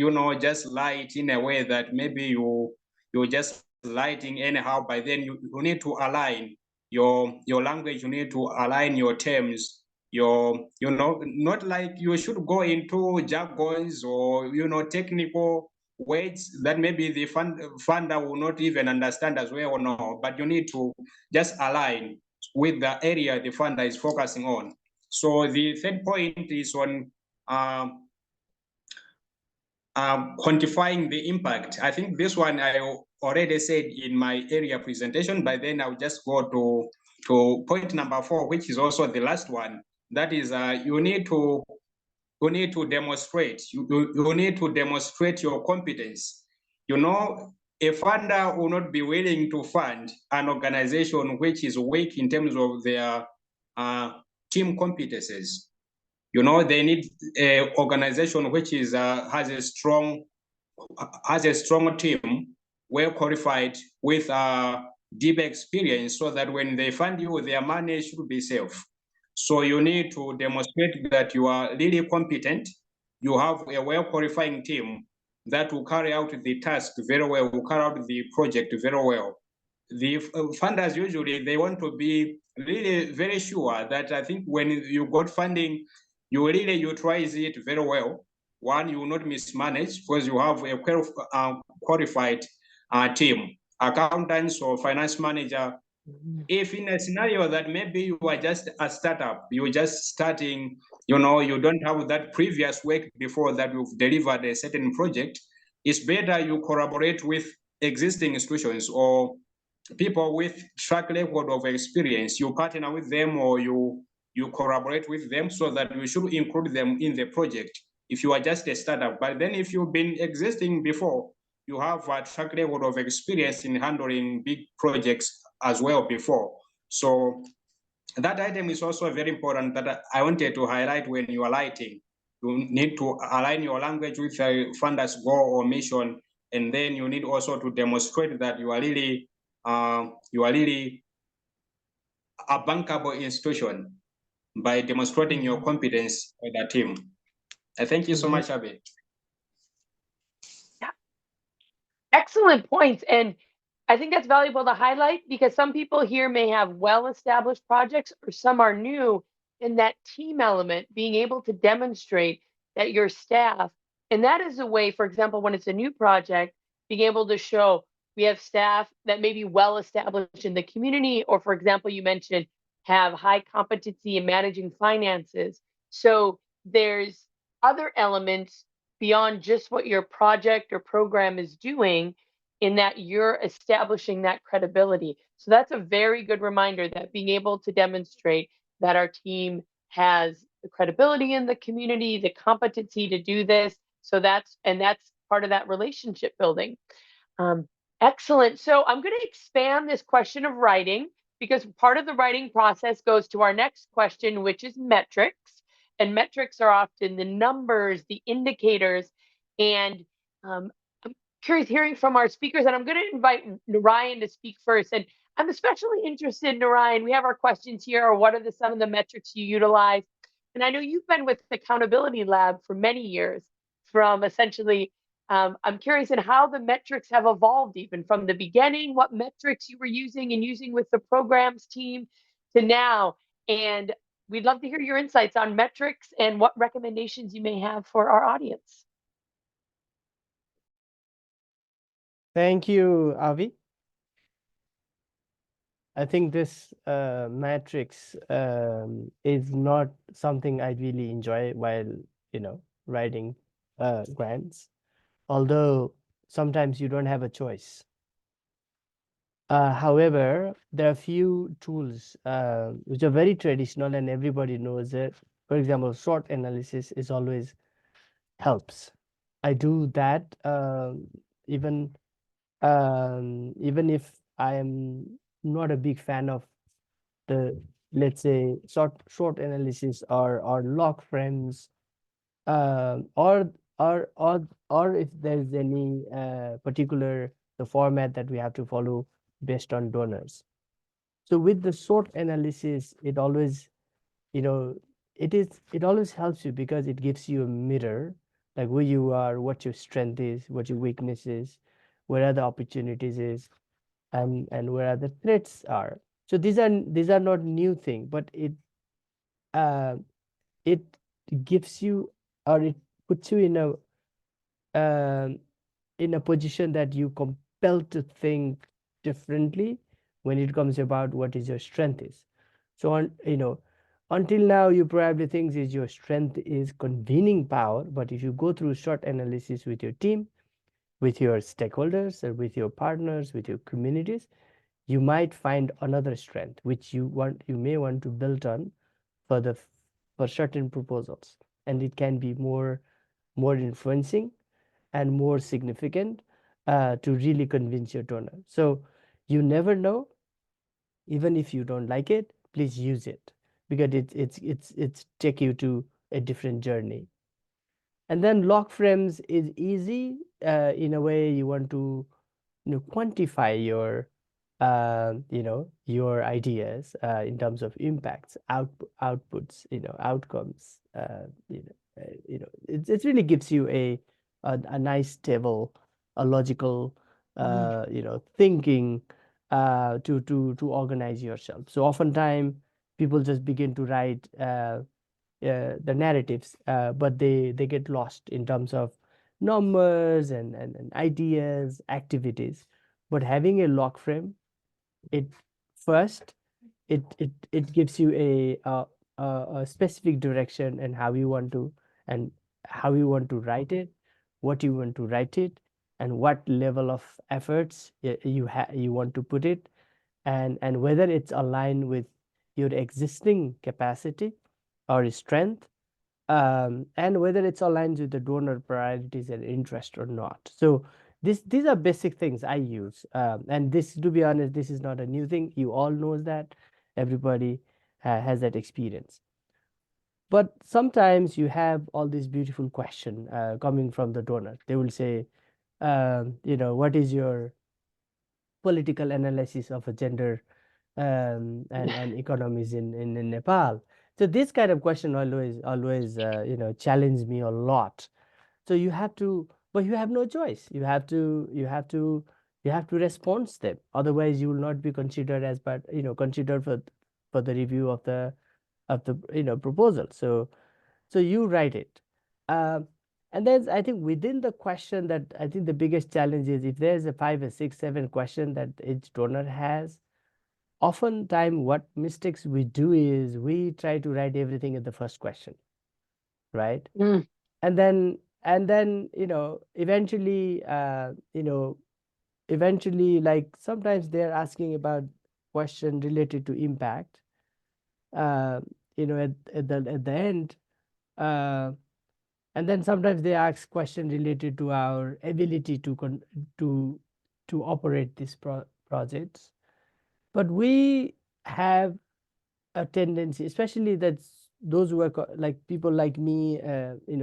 D: just lie it in a way that maybe you're just lighting anyhow, but then you need to align your language, you need to align your terms, not like you should go into jargons or, technical words that maybe the funder will not even understand as well or no, but you need to just align with the area the funder is focusing on. So the third point is on quantifying the impact. I think this one I already said in my area presentation, but then I'll just go to point number 4, which is also the last one. That is, you need to demonstrate. You need to demonstrate your competence. A funder will not be willing to fund an organization which is weak in terms of their team competences. They need an organization which is has a strong team, well qualified, with deep experience, so that when they fund you, their money should be safe. So you need to demonstrate that you are really competent. You have a well qualifying team that will carry out the task very well, will carry out the project very well. The funders usually, they want to be really very sure that, I think, when you got funding, you really utilize it very well. One, you will not mismanage because you have a qualified team, accountants or finance manager. If in a scenario that maybe you are just a startup, you're just starting, you don't have that previous work before that you've delivered a certain project, it's better you collaborate with existing institutions or people with track record of experience. You partner with them or you collaborate with them, so that you should include them in the project if you are just a startup. But then if you've been existing before, you have a track record of experience in handling big projects as well before. So that item is also very important that I wanted to highlight when you are writing. You need to align your language with the funder's goal or mission, and then you need also to demonstrate that you are really a bankable institution by demonstrating your competence with the team. Thank you so much, Abby.
B: Yeah. Excellent points. And I think that's valuable to highlight, because some people here may have well-established projects, or some are new, in that team element, being able to demonstrate that your staff, and that is a way, for example, when it's a new project, being able to show we have staff that may be well-established in the community, or, for example, you mentioned have high competency in managing finances. So there's other elements beyond just what your project or program is doing, in that you're establishing that credibility. So that's a very good reminder, that being able to demonstrate that our team has the credibility in the community, the competency to do this. So that's part of that relationship building. Excellent. So I'm going to expand this question of writing, because part of the writing process goes to our next question, which is metrics. And metrics are often the numbers, the indicators. And I'm curious hearing from our speakers, and I'm going to invite Narayan to speak first. And I'm especially interested, Narayan, we have our questions here. Or what are some of the metrics you utilize? And I know you've been with Accountability Lab for many years, from essentially, I'm curious in how the metrics have evolved, even from the beginning, what metrics you were using with the programs team to now. And we'd love to hear your insights on metrics and what recommendations you may have for our audience.
F: Thank you, Avi. I think this matrix is not something I really enjoy while, writing grants, although sometimes you don't have a choice. However, there are a few tools which are very traditional and everybody knows it. For example, SWOT analysis is always helps. I do that even if I am not a big fan of the, let's say, short analysis or log frames, or if there's any particular the format that we have to follow based on donors. So with the SWOT analysis, it always, it always helps you, because it gives you a mirror like who you are, what your strength is, what your weakness is, where are the opportunities is, and where are the threats are. So these are not new thing, but uh, it gives you, or it puts you um in a position that you compelled to think differently when it comes about what is your strength is. So until now you probably think is your strength is convening power, but if you go through short analysis with your team, with your stakeholders, or with your partners, with your communities, you might find another strength which you may want to build on for the for certain proposals, and it can be more influencing and more significant to really convince your donor. So you never know, even if you don't like it, please use it, because it's take you to a different journey. And then log frames is easy in a way. You want to quantify your ideas in terms of impacts, outputs, outcomes. It really gives you a nice table, a logical thinking to organize yourself. So oftentimes people just begin to write the narratives, but they get lost in terms of numbers and ideas, activities. But having a log frame, it first it gives you a specific direction and and how you want to write it, what you want to write it, and what level of efforts you want to put it, and whether it's aligned with your existing capacity or strength, and whether it's aligned with the donor priorities and interest or not. So these are basic things I use, and this, to be honest, this is not a new thing. You all knows that. Everybody has that experience. But sometimes you have all these beautiful question coming from the donor. They will say, what is your political analysis of a gender and economies in Nepal? So this kind of question always challenge me a lot. So you have to, but you have no choice. You have to respond to them. Otherwise, you will not be considered as part, considered for the review of the proposal. So you write it. Um, and then I think within the question, that I think the biggest challenge is if there's a 5 or 6, 7 question that each donor has, oftentimes what mistakes we do is we try to write everything in the first question, right?
B: Mm.
F: And then eventually, like sometimes they're asking about question related to impact, uh, at the end, uh, and then sometimes they ask question related to our ability to to operate these projects. But we have a tendency, especially those who are like people like me,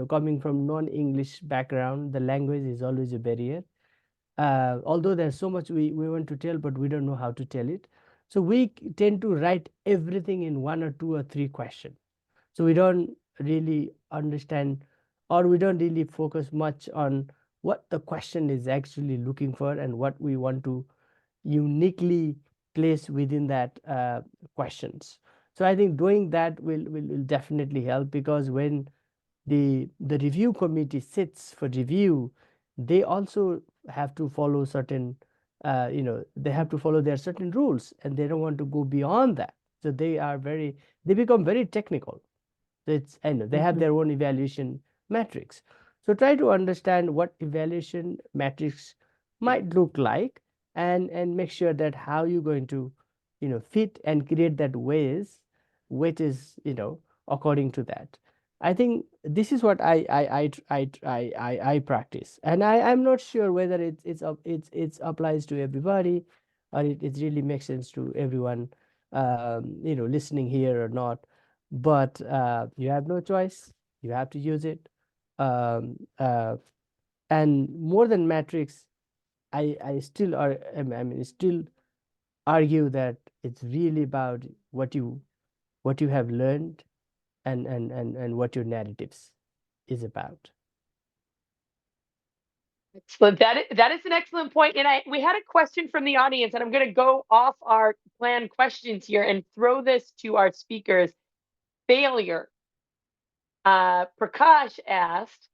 F: coming from non-English background, the language is always a barrier. Although there's so much we want to tell, but we don't know how to tell it. So we tend to write everything in 1 or 2 or 3 questions. So we don't really understand, or we don't really focus much on what the question is actually looking for and what we want to uniquely place within that questions. So I think doing that will definitely help, because when the review committee sits for review, they also have to follow certain they have to follow their certain rules, and they don't want to go beyond that. So they become very technical. So they have their own evaluation metrics. So try to understand what evaluation metrics might look like, and make sure that how you're going to fit and create that ways, which is according to that. I think this is what I practice, and I'm not sure whether it's applies to everybody, or it really makes sense to everyone listening here or not. But you have no choice. You have to use it. Um, uh, and more than metrics, I still are I mean still argue that it's really about what you have learned, and what your narratives is about.
B: Excellent. That is an excellent point. And we had a question from the audience, and I'm going to go off our planned questions here and throw this to our speakers. Failure. Prakash asked,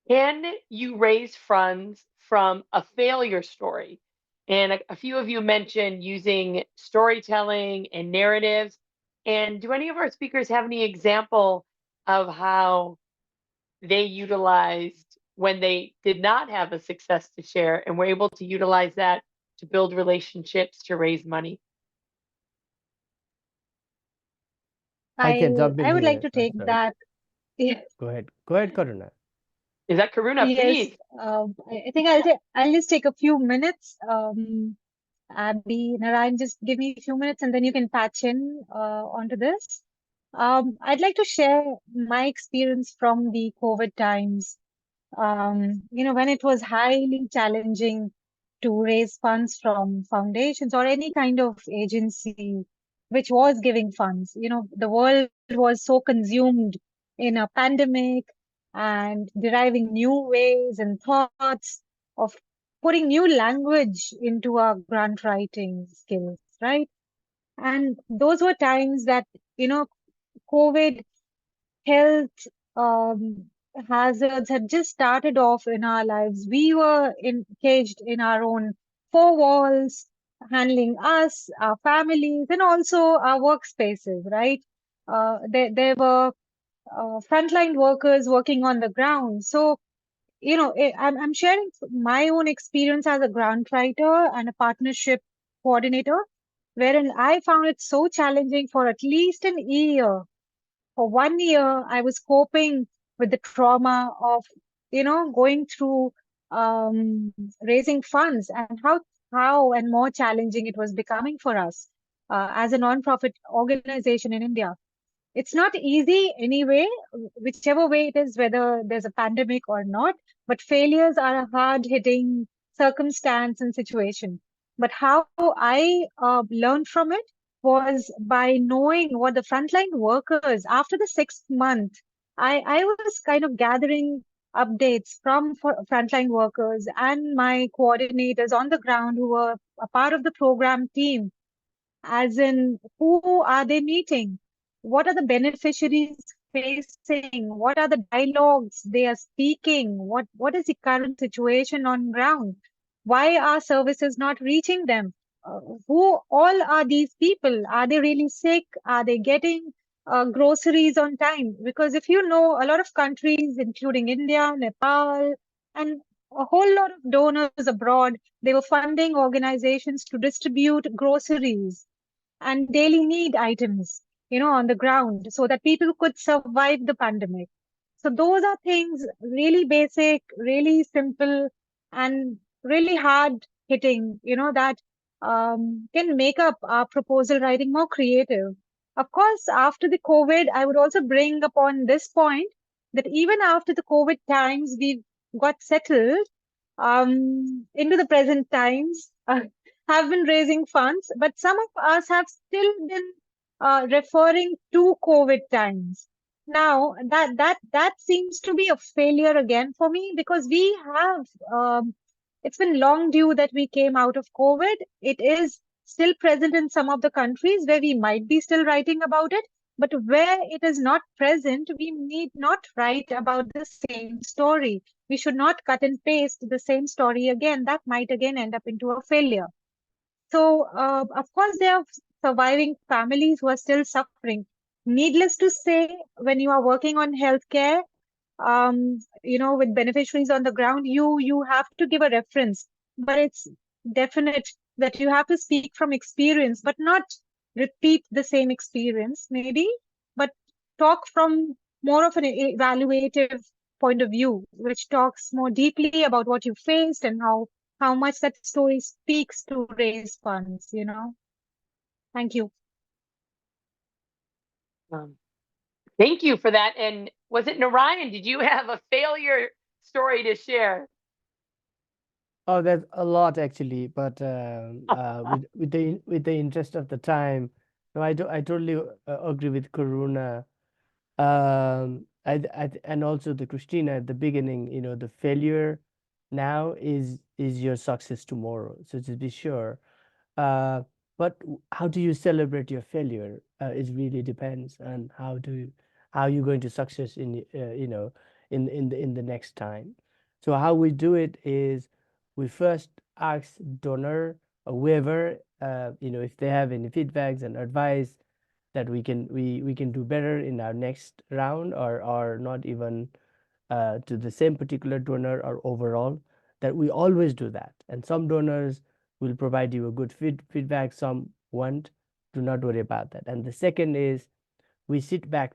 B: can you raise funds from a failure story? And a few of you mentioned using storytelling and narratives. And do any of our speakers have any example of how they utilized when they did not have a success to share and were able to utilize that to build relationships to raise money?
F: I can jump in
E: I would like
F: here.
E: to take
F: Sorry.
E: that. Yes,
F: Go ahead. Go ahead, Karuna.
B: Is that Karuna,
E: yes.
B: please?
E: I think I'll just take a few minutes. Abby, Narayan, just give me a few minutes and then you can patch in onto this. I'd like to share my experience from the COVID times. When it was highly challenging to raise funds from foundations or any kind of agency which was giving funds. The world was so consumed in a pandemic and deriving new ways and thoughts of putting new language into our grant writing skills, right? And those were times that, COVID, health um, hazards had just started off in our lives. We were caged in our own four walls, handling us, our families, and also our workspaces, right? There were frontline workers working on the ground. So, I'm sharing my own experience as a grant writer and a partnership coordinator, wherein I found it so challenging for at least an year. For 1 year, I was coping with the trauma of, going through raising funds and how and more challenging it was becoming for us as a nonprofit organization in India. It's not easy anyway, whichever way it is, whether there's a pandemic or not. But failures are a hard-hitting circumstance and situation. But how I learned from it was by knowing what the frontline workers, after the 6th month, I was kind of gathering updates from frontline workers and my coordinators on the ground who were a part of the program team, as in who are they meeting? What are the beneficiaries facing? What are the dialogues they are speaking? What is the current situation on ground? Why are services not reaching them? Who all are these people? Are they really sick? Are they getting groceries on time? Because if you know, a lot of countries, including India, Nepal, and a whole lot of donors abroad, they were funding organizations to distribute groceries and daily need items, on the ground so that people could survive the pandemic. So those are things really basic, really simple, and really hard hitting, that can make up our proposal writing more creative. Of course, after the COVID, I would also bring upon this point that even after the COVID times, we got settled into the present times, have been raising funds, but some of us have still been referring to COVID times. Now that seems to be a failure again for me, because we have it's been long due that we came out of COVID. It is still present in some of the countries where we might be still writing about it, but where it is not present, we need not write about the same story. We should not cut and paste the same story again. That might again end up into a failure. So, of course, there are surviving families who are still suffering. Needless to say, when you are working on healthcare, with beneficiaries on the ground, you have to give a reference. But it's definite that you have to speak from experience, but not repeat the same experience, maybe, but talk from more of an evaluative point of view, which talks more deeply about what you faced and how much that story speaks to raise funds. Thank you.
B: Thank you for that. And was it Narayan? Did you have a failure story to share?
F: Oh, there's a lot actually, but with the interest of the time, no, I totally agree with Karuna. and also the Christina at the beginning, you know, the failure now is your success tomorrow. So just be sure. Uh, but how do you celebrate your failure? It really depends on how you're going to success in you know, in the next time. So how we do it is we first ask donor or whoever, you know, if they have any feedbacks and advice that we can do better in our next round, or not even to the same particular donor or overall, that we always do that. And some donors will provide you a good feedback, some won't. Do not worry about that. And the second is we sit back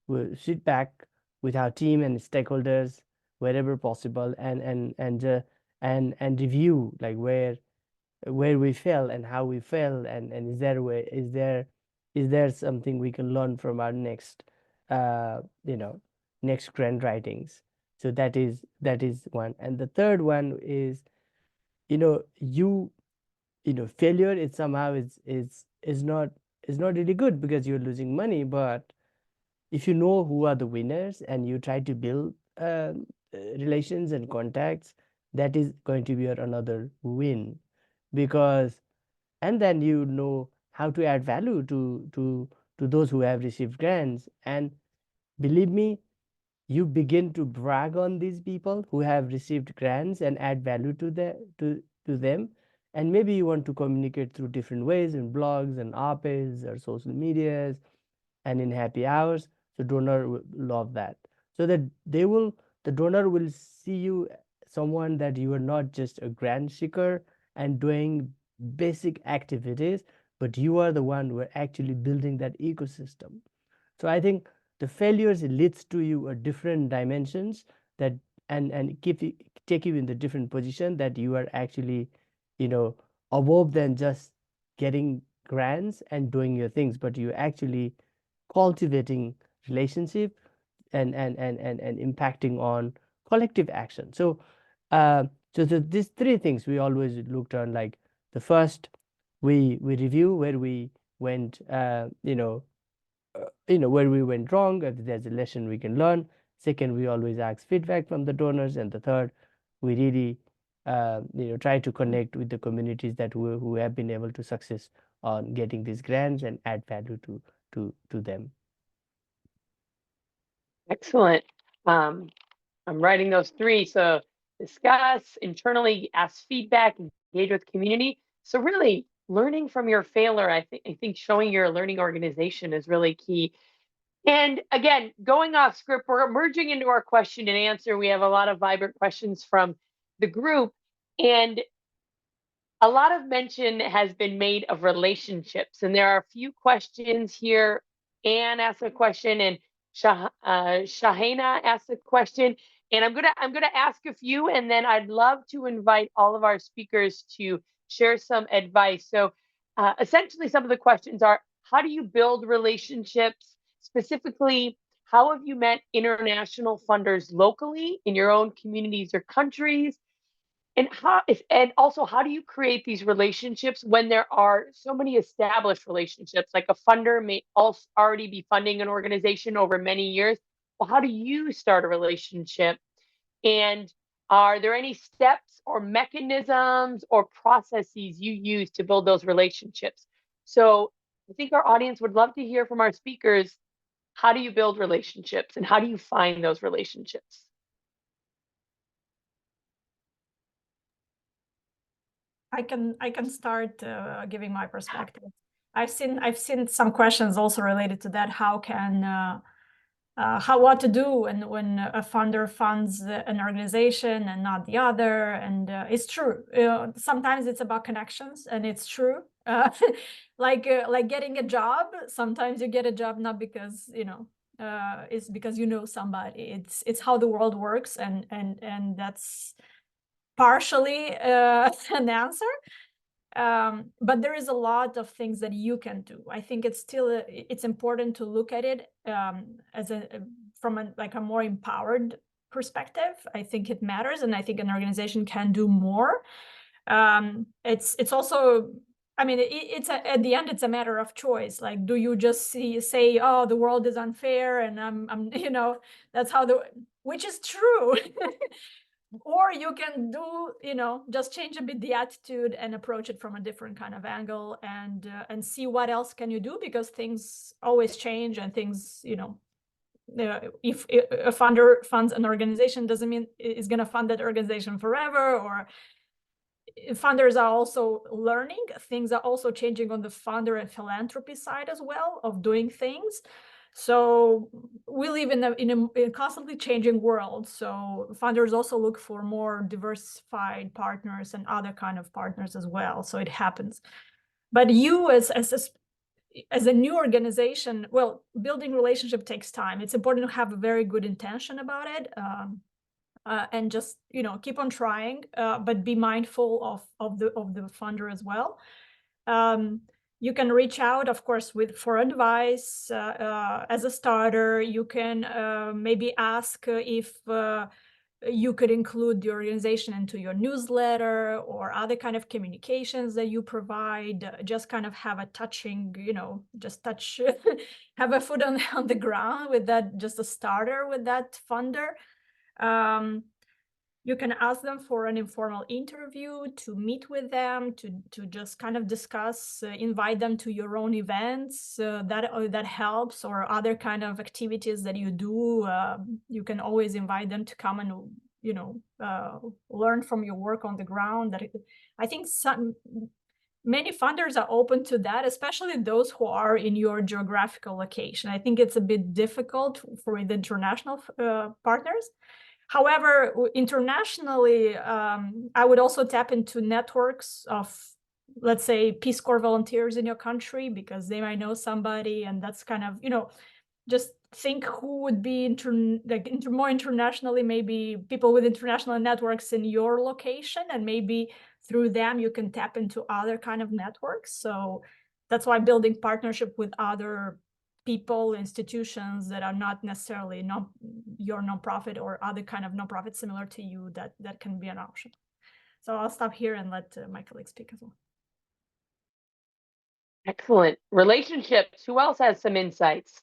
F: with our team and stakeholders wherever possible, and review like where we fail and how we fail, and is there something we can learn from our next you know, next grant writings. So that is one. And the third one is, you know, you know, failure is somehow is not really good because you're losing money. But if you know who are the winners and you try to build relations and contacts, that is going to be your another win. Because and then you know how to add value to those who have received grants. And believe me, you begin to brag on these people who have received grants and add value to them. And maybe you want to communicate through different ways in blogs and op-eds or social medias and in happy hours. So donor will love that. So that the donor will see you someone that you are not just a grant seeker and doing basic activities, but you are the one who are actually building that ecosystem. So I think the failures leads to you a different dimensions, that and keep you, take you in the different position, that you are actually, you know, above than just getting grants and doing your things, but you actually cultivating relationship and impacting on collective action. So these three things we always looked on. Like the first, we review where we went, where we went wrong, if there's a lesson we can learn. Second, we always ask feedback from the donors. And the third, we really try to connect with the communities that who have been able to success on getting these grants and add value to them.
B: Excellent. I'm writing those three. So discuss, internally ask feedback, engage with community. So really learning from your failure, I think showing you're a learning organization is really key. And again, going off script, we're merging into our question and answer. We have a lot of vibrant questions from the group. And a lot of mention has been made of relationships, and there are a few questions here. Anne asked a question, and Shahena asked a question, and I'm gonna ask a few, and then I'd love to invite all of our speakers to share some advice. So, essentially, some of the questions are: how do you build relationships? Specifically, how have you met international funders locally in your own communities or countries? And also, how do you create these relationships when there are so many established relationships? Like a funder may also already be funding an organization over many years. Well, how do you start a relationship? And are there any steps or mechanisms or processes you use to build those relationships? So I think our audience would love to hear from our speakers. How do you build relationships, and how do you find those relationships?
C: I can start giving my perspective. I've seen some questions also related to that. What to do when a funder funds an organization and not the other. And it's true. Sometimes it's about connections, and it's true. Like getting a job. Sometimes you get a job not because it's because you know somebody. It's how the world works, and that's partially an answer. But there is a lot of things that you can do. I think it's important to look at it as from a more empowered perspective. I think it matters, and I think an organization can do more. It's also I mean, at the end, it's a matter of choice. Like, do you just say, oh, the world is unfair and I'm you know, that's how which is true. Or you can do, you know, just change a bit the attitude and approach it from a different kind of angle and see what else can you do, because things always change and things, you know, if a funder funds an organization doesn't mean is going to fund that organization forever, or funders are also learning. Things are also changing on the funder and philanthropy side as well of doing things. So we live in a constantly changing world. So funders also look for more diversified partners and other kind of partners as well. So it happens. But you as a new organization, well, building relationship takes time. It's important to have a very good intention about it. And just, you know, keep on trying, but be mindful of the funder as well. You can reach out, of course, for advice as a starter. You can maybe ask if you could include the organization into your newsletter or other kind of communications that you provide. Just kind of have a touching, you know, just touch, have a foot on the ground with that, just a starter with that funder. You can ask them for an informal interview, to meet with them, to just kind of discuss, invite them to your own events, that helps, or other kind of activities that you do. You can always invite them to come and, you know, learn from your work on the ground. That I think many funders are open to that, especially those who are in your geographical location. I think it's a bit difficult for the international partners. However, internationally, I would also tap into networks of, let's say, Peace Corps volunteers in your country, because they might know somebody, and that's kind of, you know, just think who would be more internationally, maybe people with international networks in your location, and maybe through them you can tap into other kind of networks. So that's why building partnership with other people, institutions that are not necessarily your nonprofit or other kind of nonprofit similar to you, that can be an option. So I'll stop here and let my colleagues speak as well.
B: Excellent. Relationships. Who else has some insights?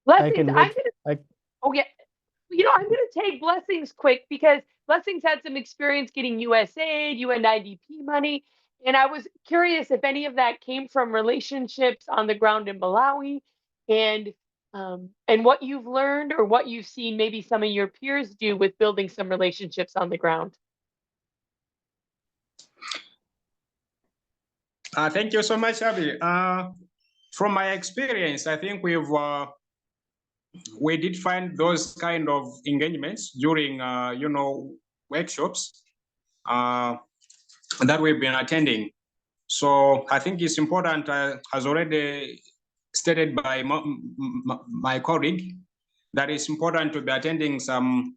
B: Blessings. Oh yeah. You know, I'm going to take Blessings quick, because Blessings had some experience getting USAID, UNDP money. And I was curious if any of that came from relationships on the ground in Malawi, and what you've learned or what you've seen maybe some of your peers do with building some relationships on the ground.
D: Thank you so much, Abby. From my experience, I think we did find those kind of engagements during, you know, workshops that we've been attending. So I think it's important, as already stated by my colleague, that it's important to be attending some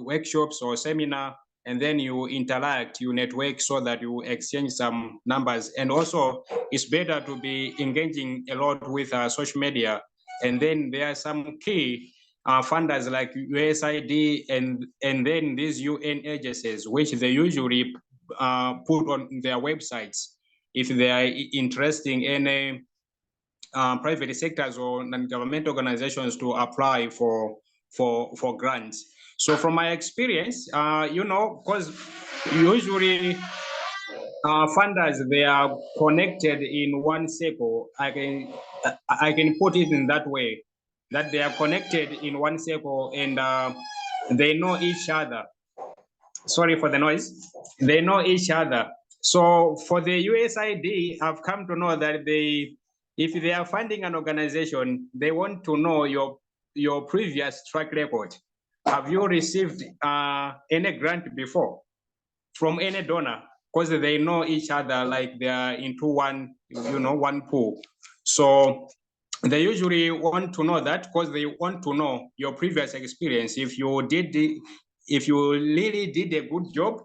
D: workshops or seminar, and then you interact, you network, so that you exchange some numbers. And also, it's better to be engaging a lot with social media. And then there are some key funders like USAID and then these UN agencies, which they usually put on their websites if they are interested in any private sectors or non-government organizations to apply for grants. So from my experience, you know, because usually funders, they are connected in one circle. I can put it in that way, that they are connected in one circle, and they know each other. Sorry for the noise. They know each other. So for the USAID, I've come to know that if they are funding an organization, they want to know your previous track record. Have you received any grant before from any donor? Because they know each other, like they are into one, you know, one pool. So they usually want to know that, because they want to know your previous experience. If you really did a good job,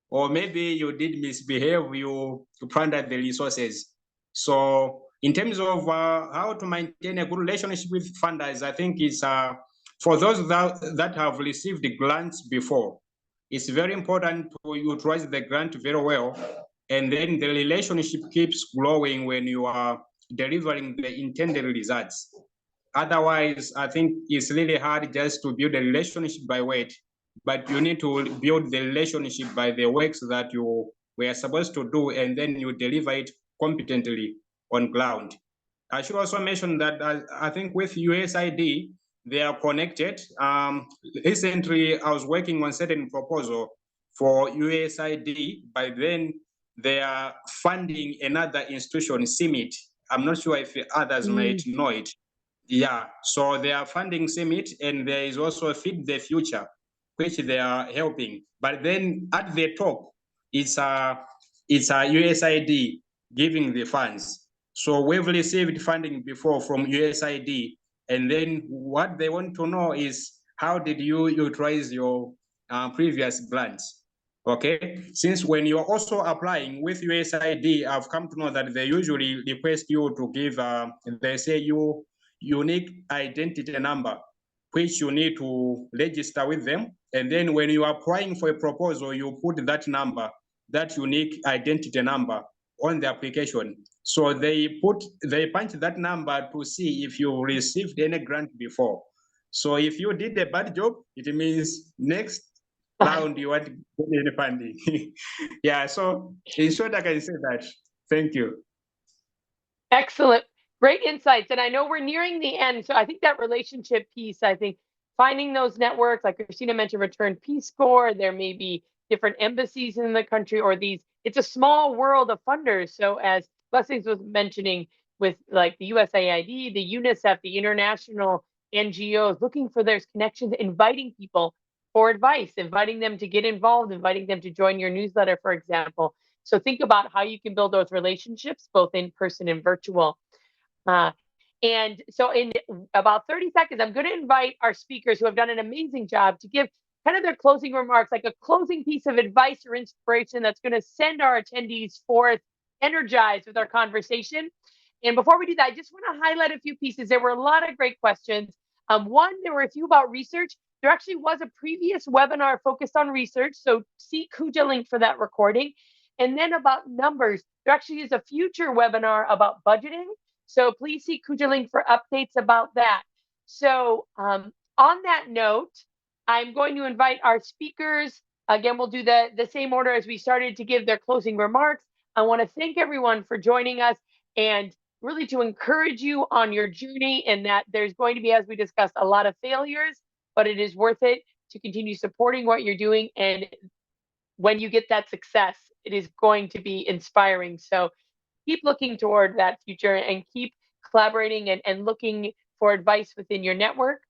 D: or maybe you did misbehave, you plundered the resources. So in terms of how to maintain a good relationship with funders, I think it's For those that have received grants before, it's very important to utilize the grant very well, and then the relationship keeps growing when you are delivering the intended results. Otherwise, I think it's really hard just to build a relationship by weight, but you need to build the relationship by the works that you were supposed to do, and then you deliver it competently on ground. I should also mention that I think with USAID, they are connected. Recently, I was working on certain proposal for USAID. By then, they are funding another institution, CIMIT. I'm not sure if others might know it. Yeah, so they are funding CIMIT, and there is also Feed the Future, which they are helping. But then at the top, it's a USAID giving the funds. So we've received funding before from USAID, and then what they want to know is how did you utilize your previous grants? Okay, since when you're also applying with USAID, I've come to know that they usually request you to give, they say you unique identity number, which you need to register with them. And then when you are applying for a proposal, you put that number, that unique identity number on the application. So they punch that number to see if you received any grant before. So if you did a bad job, it means next round you want to get any funding. Yeah, so in short, I can say that. Thank you.
B: Excellent. Great insights. And I know we're nearing the end. So I think that relationship piece, I think finding those networks, like Christina mentioned, Return Peace Corps, there may be different embassies in the country, or it's a small world of funders. So as Blessings was mentioning, with like the USAID, the UNICEF, the international NGOs, looking for those connections, inviting people for advice, inviting them to get involved, inviting them to join your newsletter, for example. So think about how you can build those relationships, both in person and virtual. And so in about 30 seconds, I'm going to invite our speakers who have done an amazing job to give kind of their closing remarks, like a closing piece of advice or inspiration that's going to send our attendees forth energized with our conversation. And before we do that, I just want to highlight a few pieces. There were a lot of great questions. One, there were a few about research. There actually was a previous webinar focused on research, so see Kuja link for that recording. And then about numbers, there actually is a future webinar about budgeting. So please see Kuja link for updates about that. So on that note, I'm going to invite our speakers. Again, we'll do the same order as we started to give their closing remarks. I want to thank everyone for joining us and really to encourage you on your journey, and that there's going to be, as we discussed, a lot of failures, but it is worth it to continue supporting what you're doing. And when you get that success, it is going to be inspiring. So keep looking toward that future and keep collaborating and looking for advice within your network.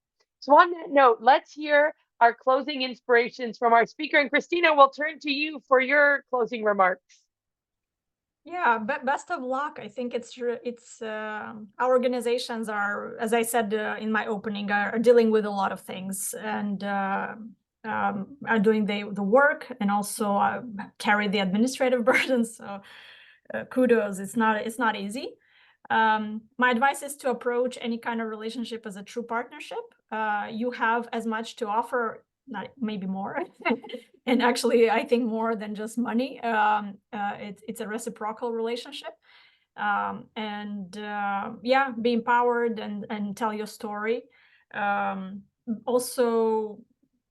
B: So on that note, let's hear our closing inspirations from our speaker. And Christina, we'll turn to you for your closing remarks.
C: Yeah, best of luck. I think our organizations are, as I said in my opening, are dealing with a lot of things, and are doing the work, and also carry the administrative burdens. So kudos. It's not easy. My advice is to approach any kind of relationship as a true partnership. You have as much to offer, maybe more. And actually, I think more than just money. It's a reciprocal relationship. Yeah, be empowered and tell your story. Also,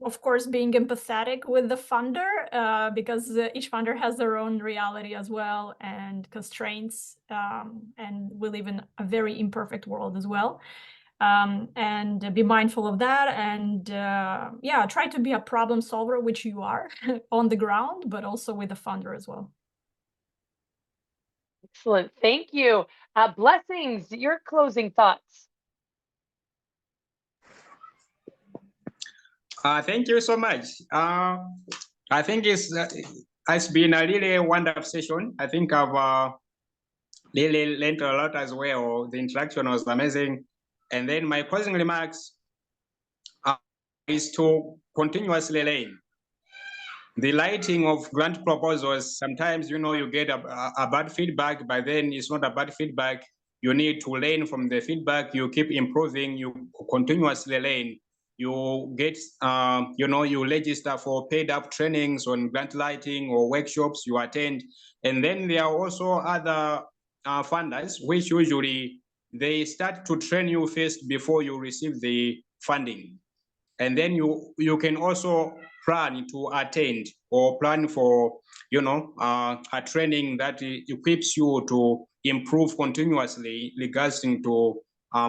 C: of course, being empathetic with the funder, because each funder has their own reality as well, and constraints, and we live in a very imperfect world as well. And be mindful of that, and yeah, try to be a problem solver, which you are on the ground, but also with the funder as well.
B: Excellent. Thank you. Blessings, your closing thoughts.
D: Thank you so much. I think it's been a really wonderful session. I think I've really learned a lot as well. The interaction was amazing. And then my closing remarks is to continuously learn. The writing of grant proposals, sometimes, you get a bad feedback, but then it's not a bad feedback. You need to learn from the feedback. You keep improving, you continuously learn. you get, you register for paid up trainings on grant writing or workshops you attend. And then there are also other funders, which usually they start to train you first before you receive the funding. And then you can also plan to attend or plan for, a training that equips you to improve continuously regarding to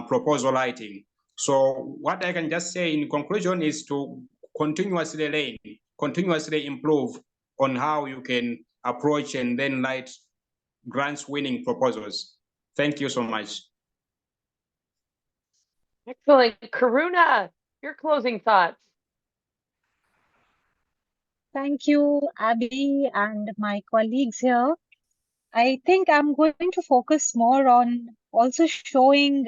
D: proposal writing. So what I can just say in conclusion is to continuously learn, continuously improve on how you can approach and then write grants winning proposals. Thank you so much.
B: Excellent. Karuna, your closing thoughts.
E: Thank you, Abby and my colleagues here. I think I'm going to focus more on also showing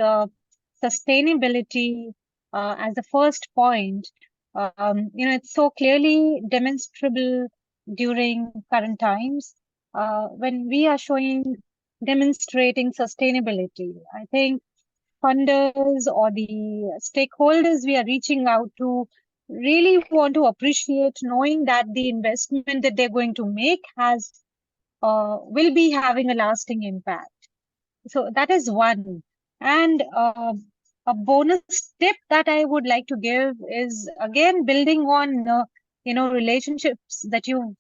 E: sustainability as the first point. It's so clearly demonstrable during current times. When we are demonstrating sustainability, I think funders or the stakeholders we are reaching out to really want to appreciate knowing that the investment that they're going to make will be having a lasting impact. So that is one. And a bonus tip that I would like to give is again building on relationships that you've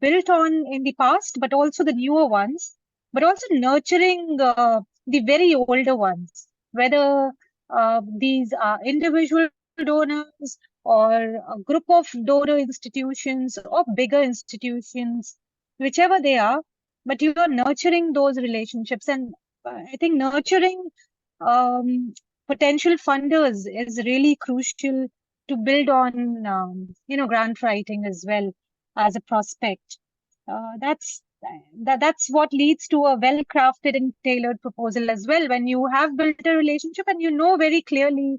E: built on in the past, but also the newer ones, but also nurturing the very older ones, whether these are individual donors or a group of donor institutions or bigger institutions, whichever they are, but you are nurturing those relationships. And I think nurturing potential funders is really crucial to build on, grant writing as well as a prospect. That's what leads to a well-crafted and tailored proposal as well. When you have built a relationship and you know very clearly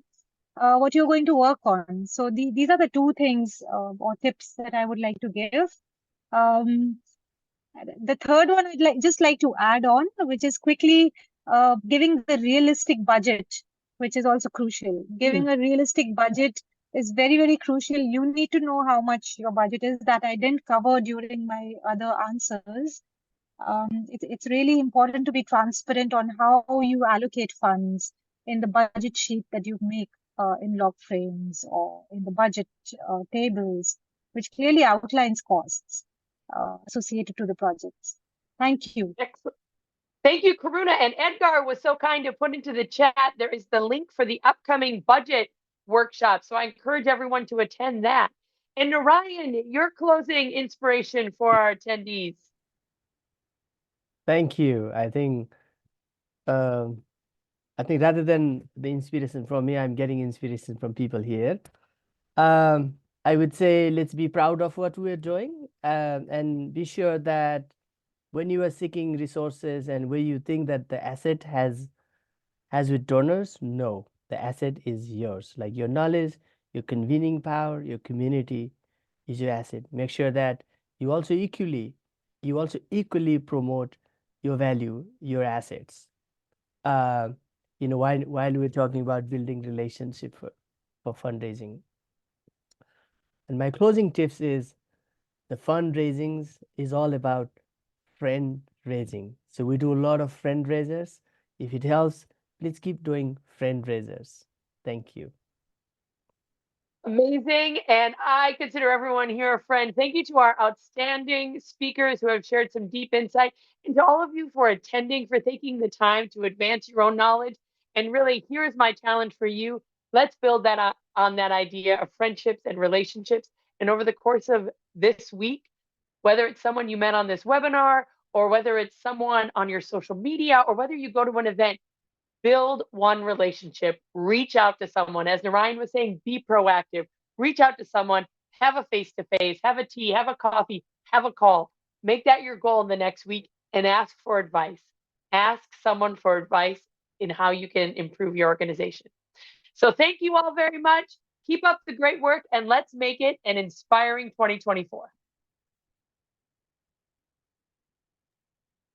E: what you're going to work on. So these are the two things or tips that I would like to give. The third one I'd just like to add on, which is quickly giving the realistic budget, which is also crucial. Giving a realistic budget is very, very crucial. You need to know how much your budget is. That I didn't cover during my other answers. It's really important to be transparent on how you allocate funds in the budget sheet that you make in log frames or in the budget tables, which clearly outlines costs associated to the projects. Thank you.
B: Excellent. Thank you, Karuna. And Edgar was so kind to put into the chat, there is the link for the upcoming budget workshop. So I encourage everyone to attend that. And Narayan, your closing inspiration for our attendees.
F: Thank you. I think rather than the inspiration from me, I'm getting inspiration from people here. I would say let's be proud of what we're doing, and be sure that when you are seeking resources and where you think that the asset has with donors, no, the asset is yours. Like your knowledge, your convening power, your community is your asset. Make sure that you also equally promote your value, your assets. While we're talking about building relationship for fundraising. And my closing tips is the fundraisings is all about friend raising. So we do a lot of friend raisers. If it helps, please keep doing friend raisers. Thank you.
B: Amazing. And I consider everyone here a friend. Thank you to our outstanding speakers who have shared some deep insight, and to all of you for attending, for taking the time to advance your own knowledge. And really, here's my challenge for you. Let's build that on that idea of friendships and relationships. And over the course of this week, whether it's someone you met on this webinar, or whether it's someone on your social media, or whether you go to an event, build one relationship, reach out to someone. As Narayan was saying, be proactive, reach out to someone, have a face-to-face, have a tea, have a coffee, have a call. Make that your goal in the next week and ask for advice. Ask someone for advice in how you can improve your organization. So thank you all very much. Keep up the great work, and let's make it an inspiring 2024.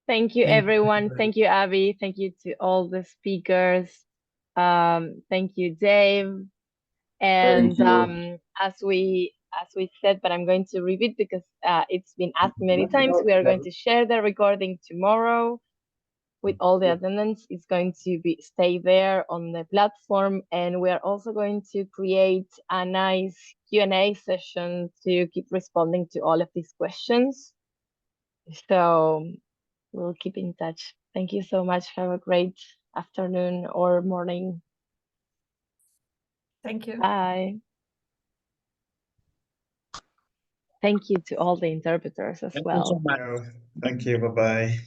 A: Thank you, everyone. Thank you, Abby. Thank you to all the speakers. Thank you, Dave. And
D: you.
A: as we said, but I'm going to repeat because it's been asked many times, we are going to share the recording tomorrow with all the attendants. It's going to stay there on the platform, and we are also going to create a nice Q&A session to keep responding to all of these questions. So we'll keep in touch. Thank you so much. Have a great afternoon or morning.
C: Thank you.
A: Bye. Thank you to all the interpreters as
D: Thank you so
A: well.
D: much.
G: Thank you. Bye-bye.